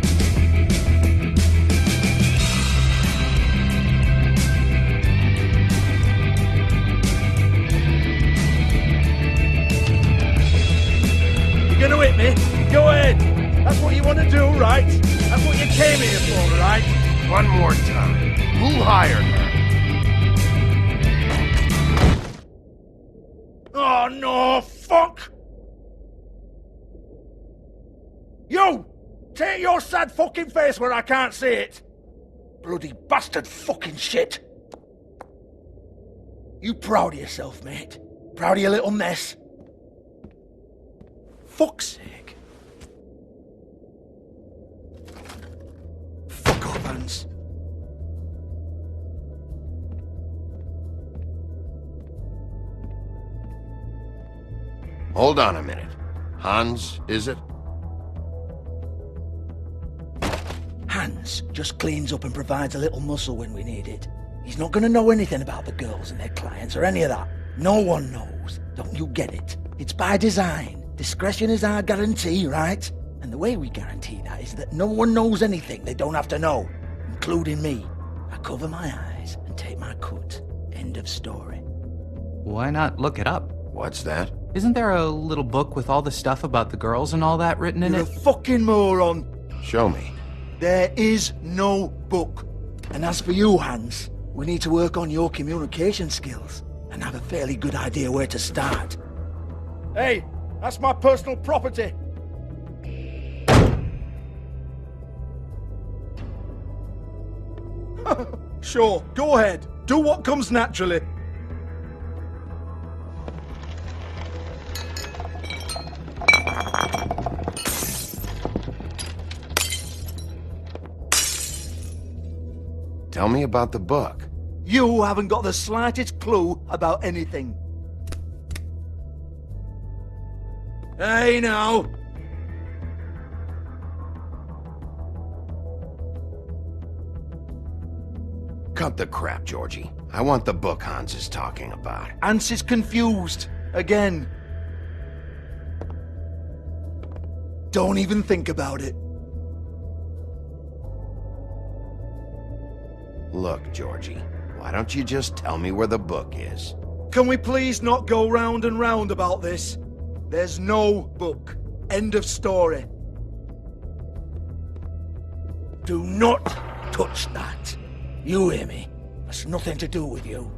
S16: You're gonna hit me? Go ahead. That's what you want to do, right? That's what you came here for, right?
S2: One more time. Who hired her?
S16: Oh, no, fuck! You! Take your sad fucking face where I can't see it! Bloody bastard fucking shit! You proud of yourself, mate? Proud of your little mess? Fuck's sake. Fuck off, Hans.
S1: Hold on a minute. Hans, is it?
S16: Hans just cleans up and provides a little muscle when we need it. He's not going to know anything about the girls and their clients or any of that. No one knows. Don't you get it? It's by design. Discretion is our guarantee, right? And the way we guarantee that is that no one knows anything they don't have to know, including me. I cover my eyes and take my cut. End of story.
S17: Why not look it up?
S1: What's that?
S17: Isn't there a little book with all the stuff about the girls and all that written in
S16: You're
S17: it?
S16: a fucking moron.
S1: Show me.
S16: There is no book. And as for you, Hans, we need to work on your communication skills and have a fairly good idea where to start. Hey, that's my personal property. Sure, go ahead. Do what comes naturally.
S1: Tell me about the book.
S16: You haven't got the slightest clue about anything. Hey, now!
S1: Cut the crap, Georgie. I want the book Hans is talking about.
S16: Hans is confused. Again. Don't even think about it.
S1: Look, Georgie, why don't you just tell me where the book is?
S16: Can we please not go round and round about this? There's no book. End of story. Do not touch that. You hear me? That's nothing to do with you.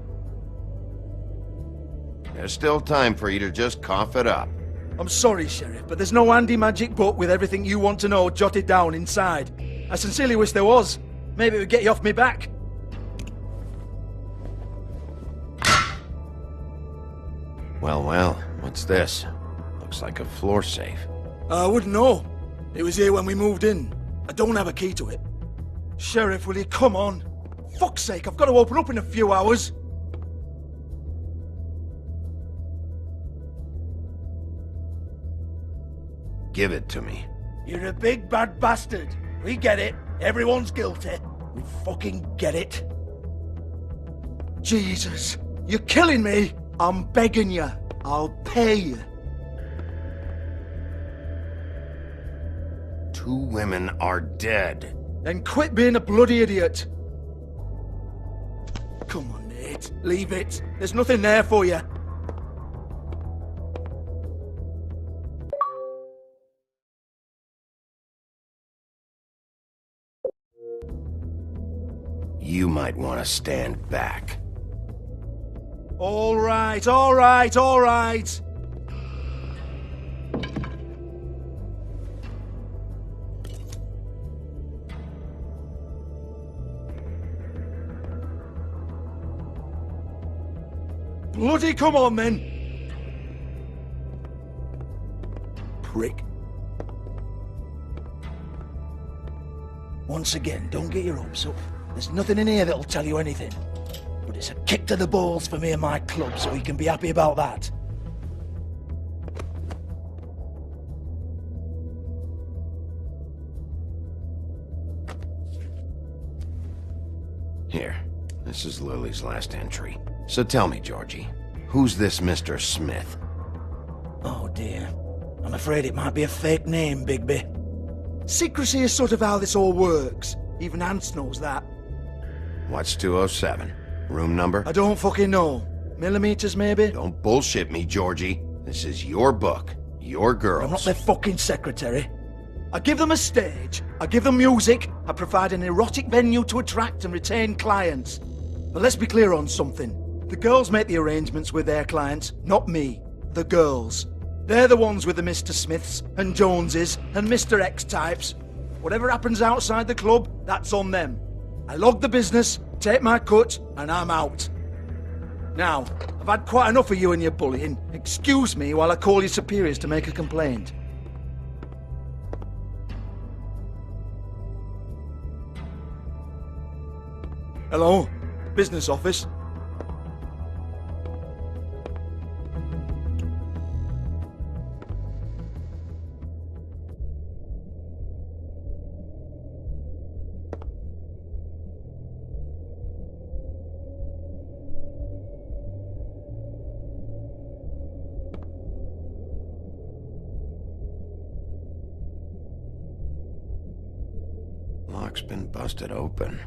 S1: There's still time for you to just cough it up.
S16: I'm sorry, Sheriff, but there's no handy magic book with everything you want to know jotted down inside. I sincerely wish there was. Maybe it would get you off me back.
S1: Well, what's this? Looks like a floor safe.
S16: I wouldn't know. It was here when we moved in. I don't have a key to it. Sheriff, will you come on? Fuck's sake, I've got to open up in a few hours.
S1: Give it to me.
S16: You're a big bad bastard. We get it. Everyone's guilty. We fucking get it. Jesus, you're killing me. I'm begging you. I'll pay you.
S1: 2 women are dead.
S16: Then quit being a bloody idiot. Come on, Nate. Leave it. There's nothing there for you.
S1: You might want to stand back.
S16: All right, all right, all right. Bloody come on, then. Prick. Once again, don't get your hopes up. There's nothing in here that'll tell you anything. But it's a kick to the balls for me and my club, so you can be happy about that.
S1: Here, this is Lily's last entry. So tell me, Georgie, who's this Mr. Smith?
S16: Oh dear. I'm afraid it might be a fake name, Bigby. Secrecy is sort of how this all works. Even Hans knows that.
S1: What's 207? Room number?
S16: I don't fucking know. Millimeters, maybe?
S1: Don't bullshit me, Georgie. This is your book. Your girls.
S16: I'm not their fucking secretary. I give them a stage. I give them music. I provide an erotic venue to attract and retain clients. But let's be clear on something. The girls make the arrangements with their clients, not me. The girls. They're the ones with the Mr. Smiths and Joneses and Mr. X types. Whatever happens outside the club, that's on them. I log the business, take my cut, and I'm out. Now, I've had quite enough of you and your bullying. Excuse me while I call your superiors to make a complaint. Hello? Business office?
S1: Lock's been busted open.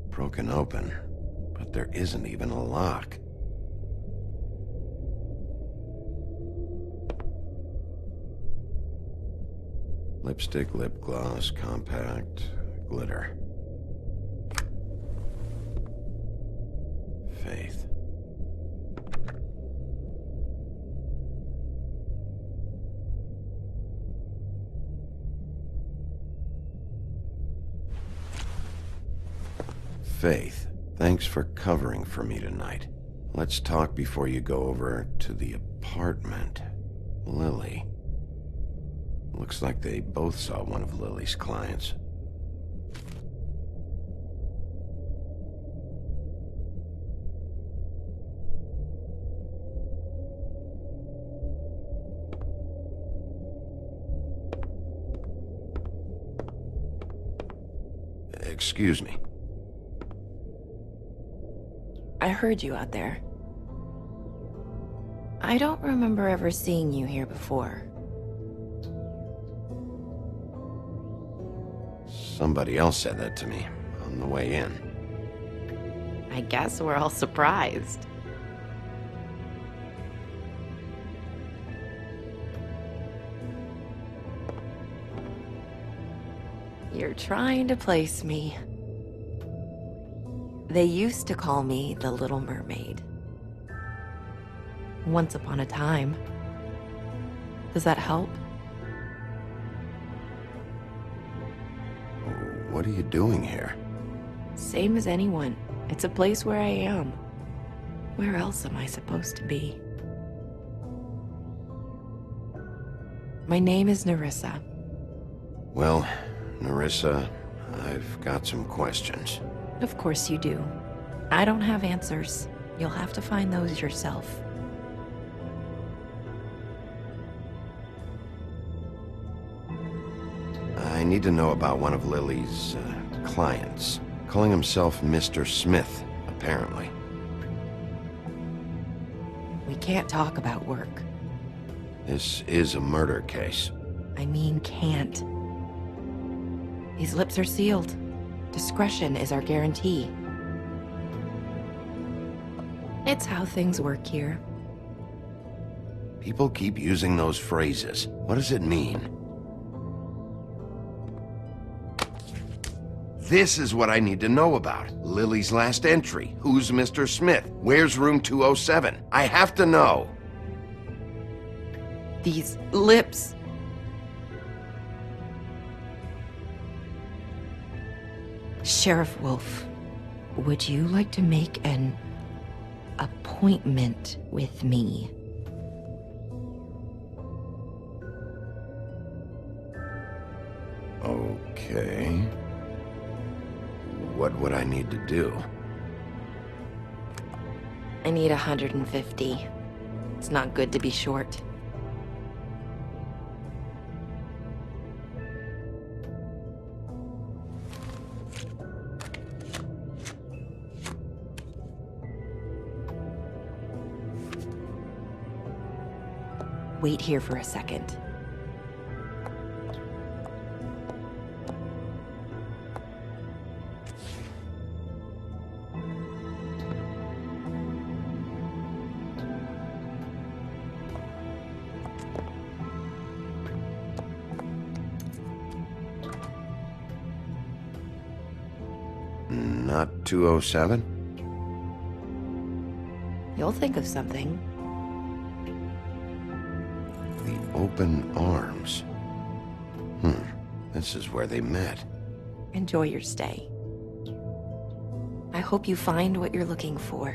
S1: Broken open, but there isn't even a lock. Lipstick, lip gloss, compact, glitter. Faith. Faith, thanks for covering for me tonight. Let's talk before you go over to the apartment. Lily. Looks like they both saw one of Lily's clients. Excuse me.
S18: I heard you out there. I don't remember ever seeing you here before.
S1: Somebody else said that to me on the way in.
S18: I guess we're all surprised. You're trying to place me. They used to call me the Little Mermaid. Once upon a time. Does that help?
S1: What are you doing here?
S18: Same as anyone. It's a place where I am. Where else am I supposed to be? My name is Nerissa.
S1: Well, Nerissa, I've got some questions.
S18: Of course you do. I don't have answers. You'll have to find those yourself.
S1: I need to know about one of Lily's clients. Calling himself Mr. Smith, apparently.
S18: We can't talk about work.
S1: This is a murder case.
S18: I mean can't. These lips are sealed. Discretion is our guarantee. It's how things work here.
S1: People keep using those phrases. What does it mean? This is what I need to know about. Lily's last entry. Who's Mr. Smith? Where's room 207? I have to know.
S18: These lips. Sheriff Wolf, would you like to make an appointment with me?
S1: Okay. What would I need to do?
S18: I need 150. It's not good to be short. Wait here for a second.
S1: Not 207?
S18: You'll think of something.
S1: The open arms. This is where they met.
S18: Enjoy your stay. I hope you find what you're looking for.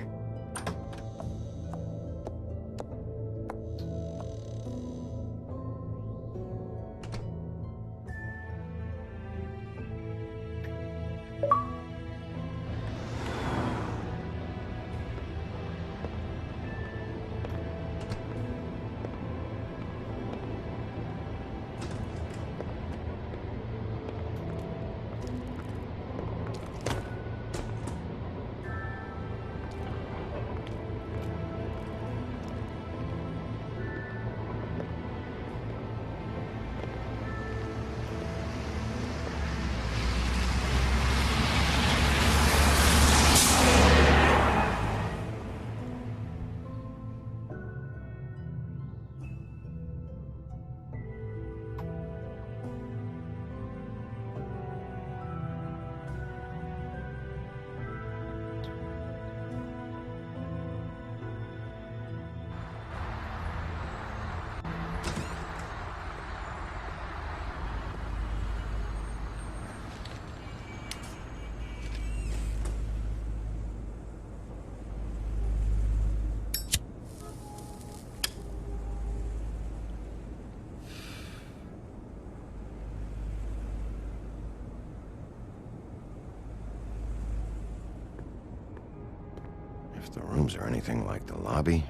S1: If the rooms are anything like the lobby,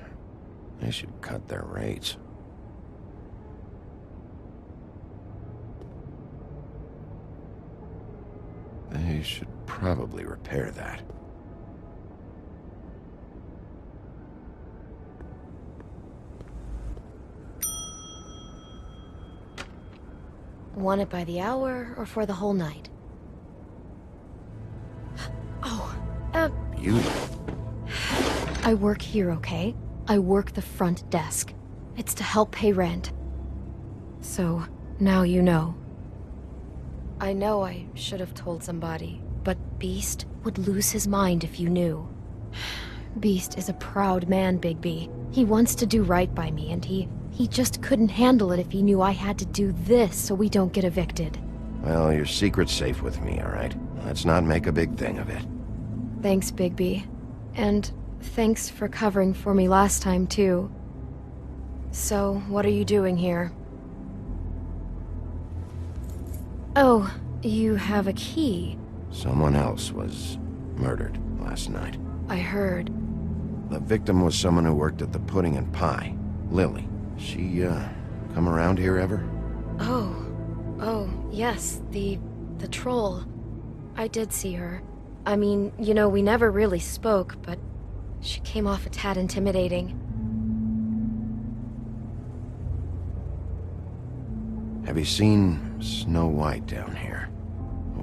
S1: they should cut their rates. They should probably repair that.
S4: Want it by the hour or for the whole night? Oh,
S1: Beautiful.
S4: I work here, okay? I work the front desk. It's to help pay rent. So, now you know. I know I should have told somebody, but Beast would lose his mind if you knew. Beast is a proud man, Bigby. He wants to do right by me, and he just couldn't handle it if he knew I had to do this so we don't get evicted.
S1: Well, your secret's safe with me, all right? Let's not make a big thing of it.
S4: Thanks, Bigby. And thanks for covering for me last time, too. So, what are you doing here? Oh, you have a key.
S1: Someone else was murdered last night.
S4: I heard.
S1: The victim was someone who worked at the Pudding and Pie. Lily. She, come around here ever?
S4: Oh, yes, the troll. I did see her. I mean, you know, we never really spoke, but she came off a tad intimidating.
S1: Have you seen Snow White down here?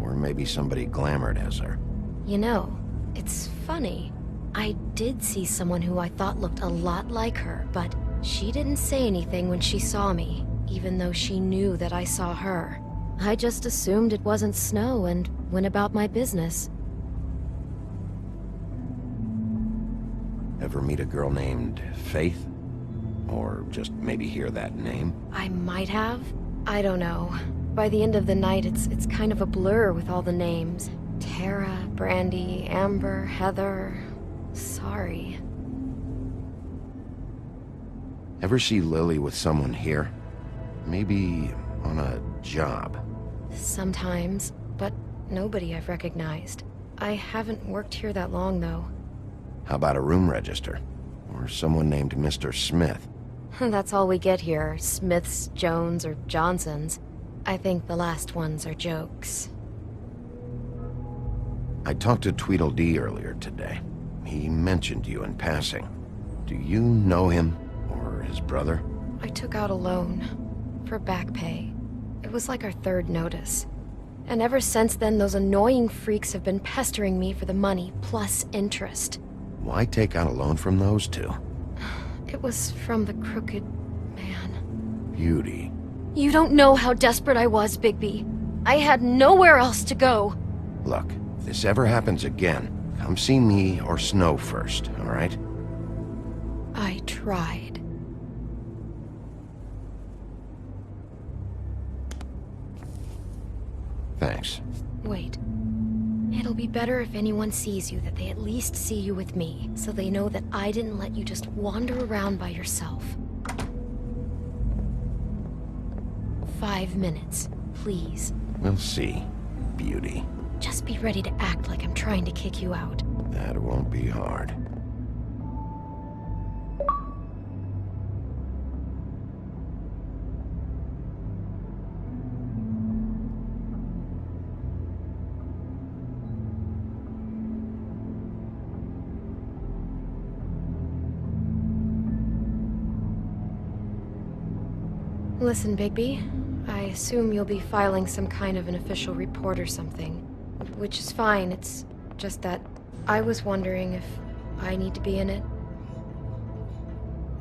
S1: Or maybe somebody glamored as her?
S4: You know, it's funny. I did see someone who I thought looked a lot like her, but she didn't say anything when she saw me, even though she knew that I saw her. I just assumed it wasn't Snow and went about my business.
S1: Ever meet a girl named Faith? Or just maybe hear that name?
S4: I might have. I don't know. By the end of the night, it's kind of a blur with all the names. Tara, Brandy, Amber, Heather... Sorry.
S1: Ever see Lily with someone here? Maybe on a job?
S4: Sometimes, but nobody I've recognized. I haven't worked here that long, though.
S1: How about a room register? Or someone named Mr. Smith?
S4: That's all we get here, Smiths, Jones, or Johnsons. I think the last ones are jokes.
S1: I talked to Tweedledee earlier today. He mentioned you in passing. Do you know him? Or his brother?
S4: I took out a loan. For back pay. It was like our third notice. And ever since then, those annoying freaks have been pestering me for the money, plus interest.
S1: Why take out a loan from those two?
S4: It was from the crooked man.
S1: Beauty.
S4: You don't know how desperate I was, Bigby. I had nowhere else to go.
S1: Look, if this ever happens again, come see me or Snow first, all right?
S4: I tried.
S1: Thanks.
S4: Wait. It'll be better if anyone sees you that they at least see you with me, so they know that I didn't let you just wander around by yourself. 5 minutes, please.
S1: We'll see, Beauty.
S4: Just be ready to act like I'm trying to kick you out.
S1: That won't be hard.
S4: Listen, Bigby. I assume you'll be filing some kind of an official report or something. Which is fine, it's just that I was wondering if I need to be in it.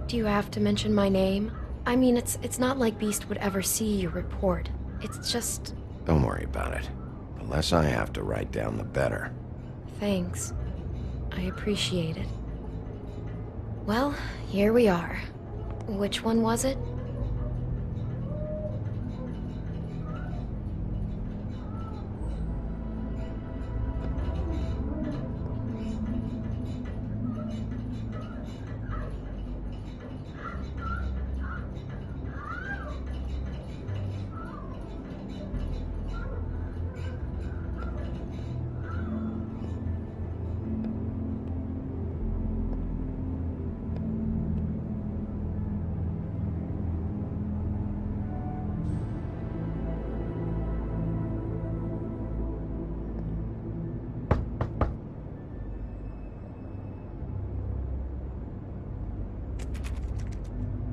S4: Do you have to mention my name? I mean, it's not like Beast would ever see your report. It's just...
S1: Don't worry about it. The less I have to write down, the better.
S4: Thanks. I appreciate it. Well, here we are. Which one was it?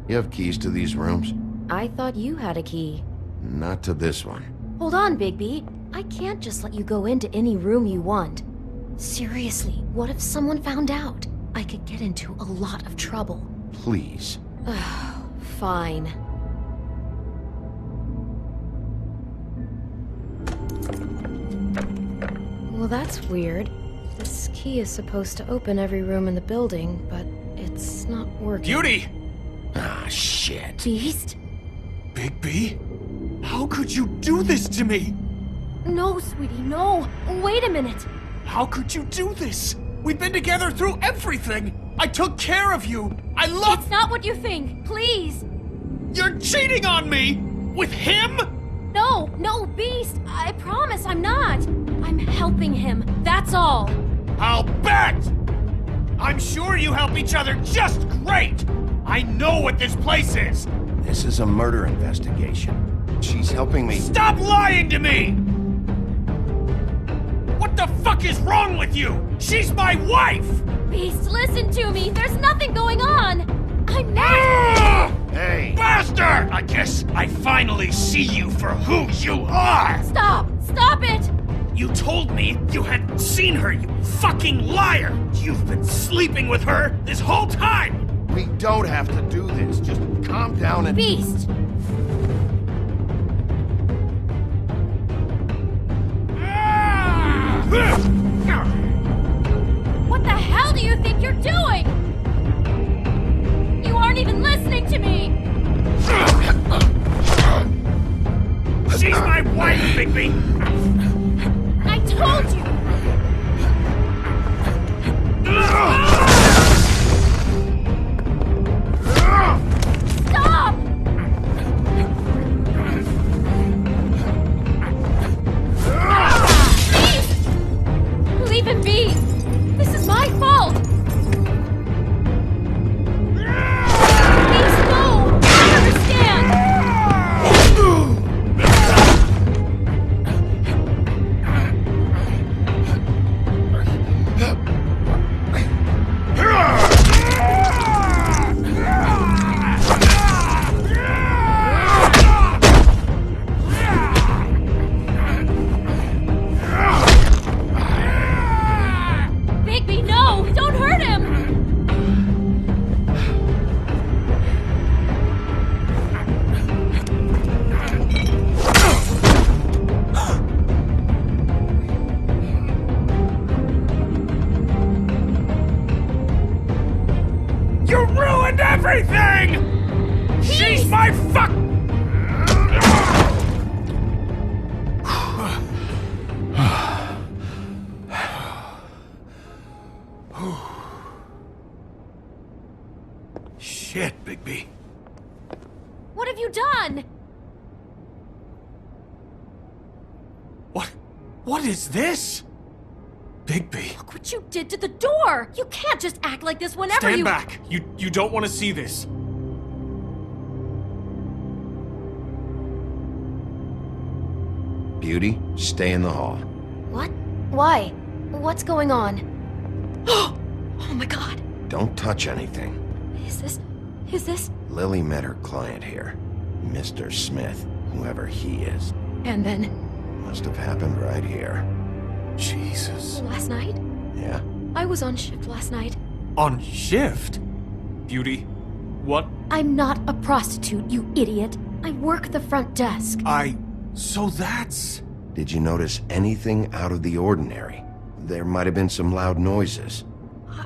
S1: You have keys to these rooms?
S4: I thought you had a key.
S1: Not to this one.
S4: Hold on, Bigby. I can't just let you go into any room you want. Seriously, what if someone found out? I could get into a lot of trouble.
S1: Please.
S4: Fine. Well, that's weird. This key is supposed to open every room in the building, but it's not working.
S5: Beauty!
S1: Ah, shit.
S4: Beast?
S5: Bigby? How could you do this to me?
S9: No, sweetie, no. Wait a minute.
S5: How could you do this? We've been together through everything. I took care of you. I love...
S9: It's not what you think. Please.
S5: You're cheating on me! With him?
S9: No, Beast. I promise I'm not. I'm helping him. That's all.
S5: I'll bet! I'm sure you help each other just great! I know what this place is!
S1: This is a murder investigation. She's helping me.
S5: Stop lying to me! What the fuck is wrong with you? She's my wife!
S9: Beast, listen to me. There's nothing going on. I'm not...
S1: Hey!
S5: Bastard! I guess I finally see you for who you are!
S9: Stop! Stop it!
S5: You told me you hadn't seen her, you fucking liar! You've been sleeping with her this whole time!
S1: We don't have to do this. Just calm down and...
S9: Beast! What the hell do you think you're doing? You aren't even listening to me!
S5: She's my wife, Bigby!
S9: I told you! Stop! Please! Leave him be! This is my fault! Please, no! I understand! Bigby, no! Don't hurt him!
S5: You ruined everything! She's my fuck... Shit, Bigby.
S9: What have you done?
S5: What is this? Bigby.
S9: Look what you did to the door! You can't just act like this whenever
S5: Stand
S9: you-
S5: back! You don't want to see this.
S1: Beauty, stay in the hall.
S4: What? Why? What's going on? Oh my god.
S1: Don't touch anything.
S4: Is this?
S1: Lily met her client here. Mr. Smith, whoever he is.
S4: And then?
S1: Must have happened right here.
S5: Jesus.
S4: Last night?
S1: Yeah?
S4: I was on shift last night.
S5: On shift? Beauty, what?
S4: I'm not a prostitute, you idiot. I work the front desk.
S5: So that's...
S1: Did you notice anything out of the ordinary? There might have been some loud noises.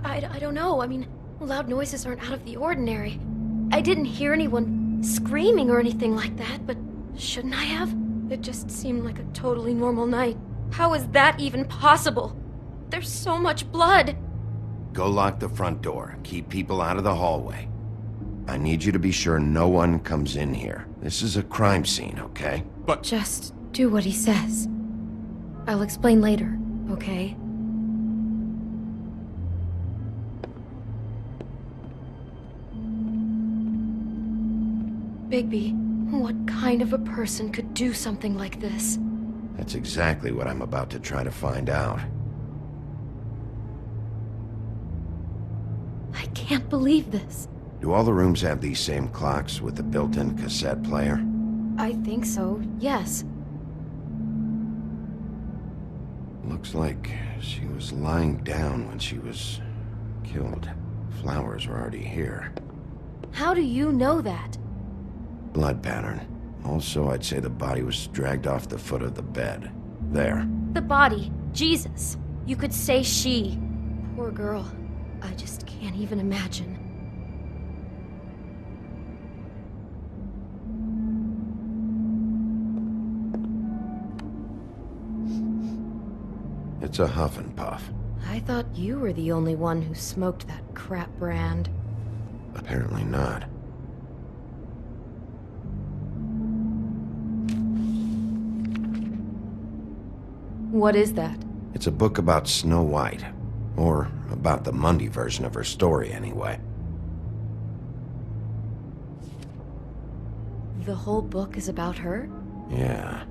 S4: I don't know. I mean, loud noises aren't out of the ordinary. I didn't hear anyone screaming or anything like that, but shouldn't I have? It just seemed like a totally normal night. How is that even possible? There's so much blood.
S1: Go lock the front door. Keep people out of the hallway. I need you to be sure no one comes in here. This is a crime scene, okay?
S5: But...
S4: Just do what he says. I'll explain later, okay? Bigby, what kind of a person could do something like this?
S1: That's exactly what I'm about to try to find out.
S4: I can't believe this.
S1: Do all the rooms have these same clocks with the built-in cassette player?
S4: I think so, yes.
S1: Looks like she was lying down when she was killed. Flowers were already here.
S4: How do you know that?
S1: Blood pattern. Also, I'd say the body was dragged off the foot of the bed. There.
S4: The body. Jesus. You could say she. Poor girl. I just can't even imagine.
S1: It's a huff and puff.
S4: I thought you were the only one who smoked that crap brand.
S1: Apparently not.
S4: What is that?
S1: It's a book about Snow White. Or about the Mundy version of her story, anyway.
S4: The whole book is about her?
S1: Yeah.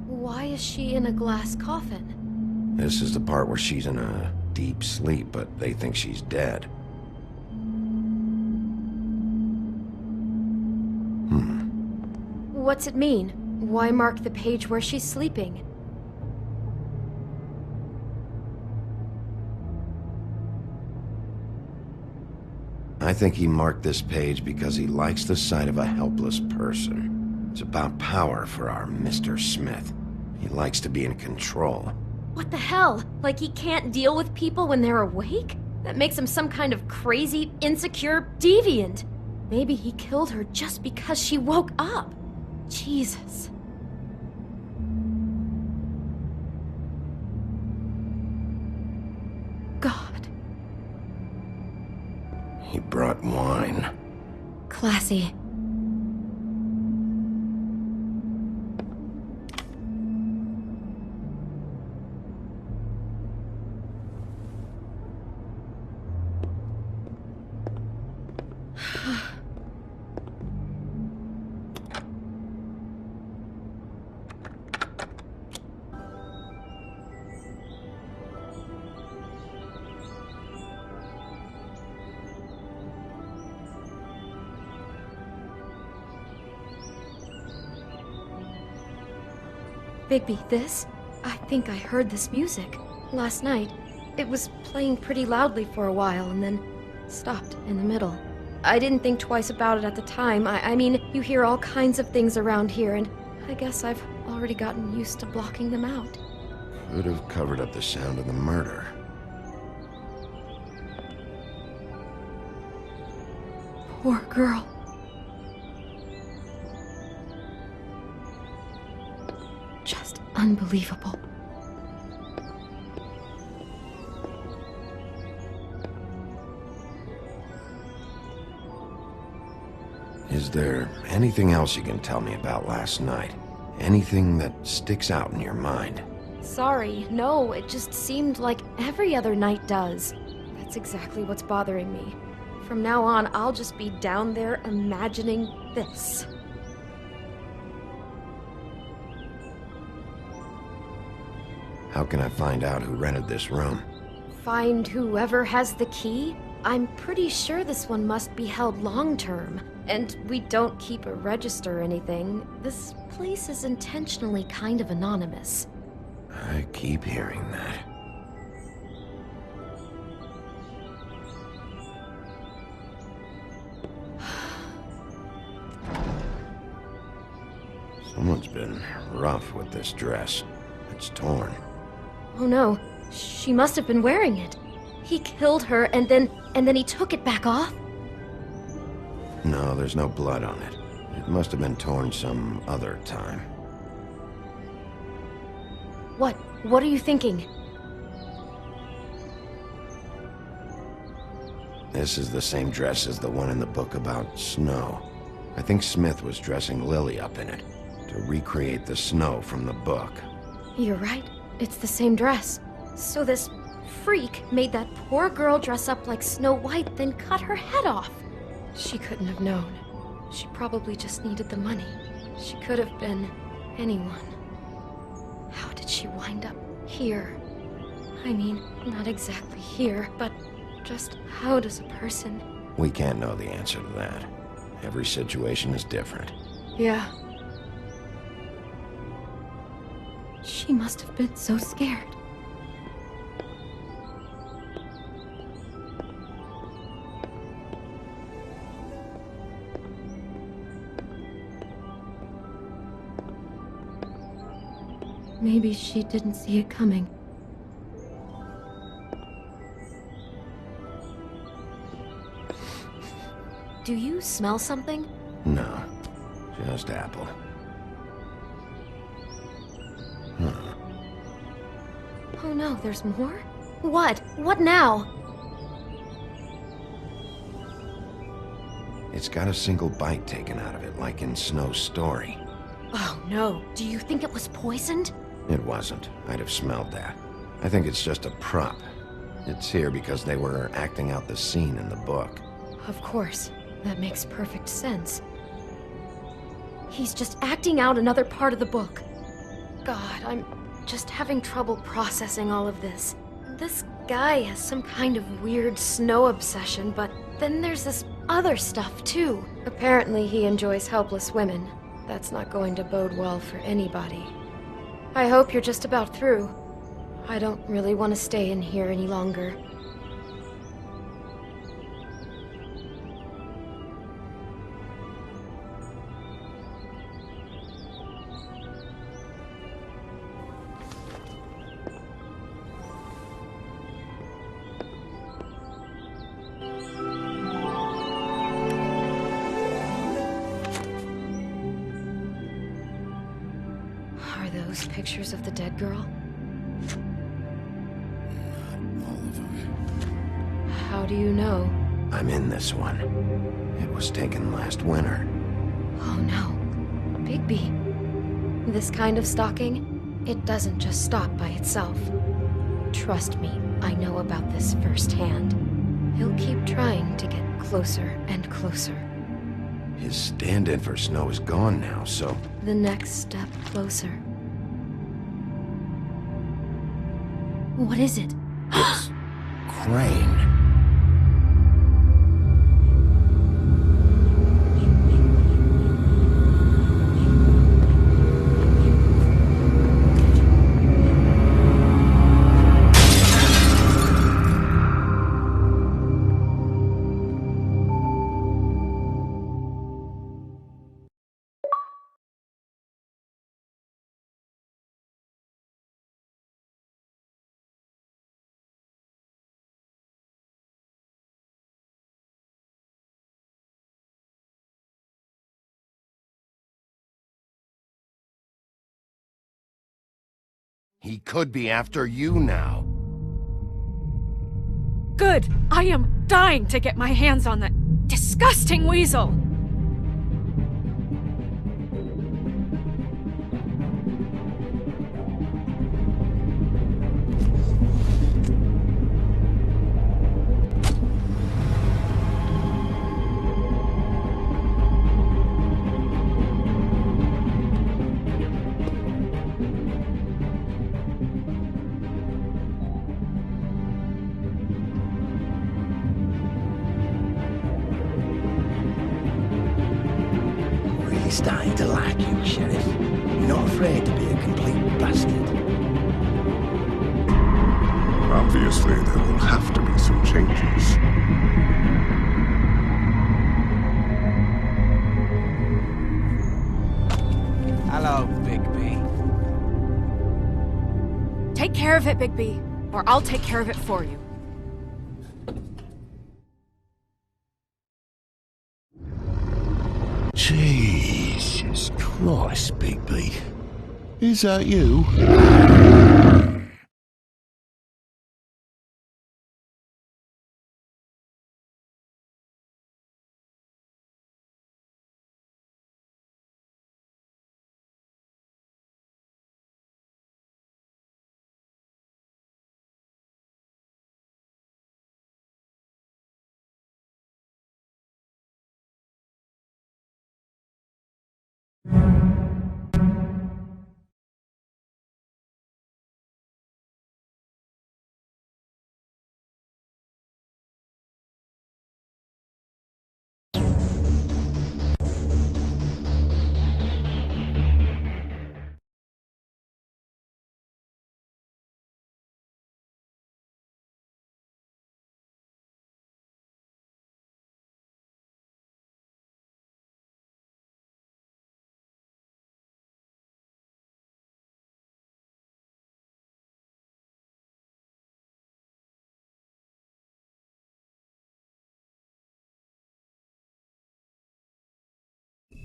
S4: Why is she in a glass coffin?
S1: This is the part where she's in a deep sleep, but they think she's dead.
S4: What's it mean? Why mark the page where she's sleeping?
S1: I think he marked this page because he likes the sight of a helpless person. It's about power for our Mr. Smith. He likes to be in control.
S4: What the hell? Like he can't deal with people when they're awake? That makes him some kind of crazy, insecure deviant. Maybe he killed her just because she woke up. Jesus. God.
S1: He brought wine.
S4: Classy. Bigby, this? I think I heard this music. Last night. It was playing pretty loudly for a while and then stopped in the middle. I didn't think twice about it at the time. I mean, you hear all kinds of things around here, and I guess I've already gotten used to blocking them out.
S1: Could have covered up the sound of the murder.
S4: Poor girl. Just unbelievable.
S1: Is there anything else you can tell me about last night? Anything that sticks out in your mind?
S4: Sorry, no, it just seemed like every other night does. That's exactly what's bothering me. From now on, I'll just be down there imagining this.
S1: How can I find out who rented this room?
S4: Find whoever has the key? I'm pretty sure this one must be held long-term. And we don't keep a register or anything. This place is intentionally kind of anonymous.
S1: I keep hearing that. Someone's been rough with this dress. It's torn.
S4: Oh no, she must have been wearing it. He killed her and then he took it back off?
S1: No, there's no blood on it. It must have been torn some other time.
S4: What are you thinking?
S1: This is the same dress as the one in the book about snow. I think Smith was dressing Lily up in it to recreate the snow from the book.
S4: You're right. It's the same dress. So this freak made that poor girl dress up like Snow White, then cut her head off. She couldn't have known. She probably just needed the money. She could have been anyone. How did she wind up here? I mean, not exactly here, but just how does a person...
S1: We can't know the answer to that. Every situation is different.
S4: Yeah. She must have been so scared. Maybe she didn't see it coming. Do you smell something?
S1: No, just apple.
S4: Oh no, there's more? What? What now?
S1: It's got a single bite taken out of it, like in Snow's story.
S4: Oh no, do you think it was poisoned?
S1: It wasn't. I'd have smelled that. I think it's just a prop. It's here because they were acting out the scene in the book.
S4: Of course. That makes perfect sense. He's just acting out another part of the book. God, I'm just having trouble processing all of this. This guy has some kind of weird snow obsession, but then there's this other stuff too. Apparently he enjoys helpless women. That's not going to bode well for anybody. I hope you're just about through. I don't really want to stay in here any longer. Are those pictures of the dead girl? How do you know?
S1: I'm in this one. It was taken last winter.
S4: Oh no. Bigby. This kind of stalking, it doesn't just stop by itself. Trust me, I know about this firsthand. He'll keep trying to get closer and closer.
S1: His stand-in for Snow is gone now, so...
S4: The next step closer. What is it?
S1: It's... Crane. He could be after you now.
S3: Good! I am dying to get my hands on that disgusting weasel!
S16: Starting to like you, Sheriff. You're not afraid to be a complete bastard.
S8: Obviously, there will have to be some changes.
S5: Hello, Bigby.
S3: Take care of it, Bigby, or I'll take care of it for you.
S19: Jesus Christ, Bigby. Is that you?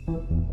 S20: you.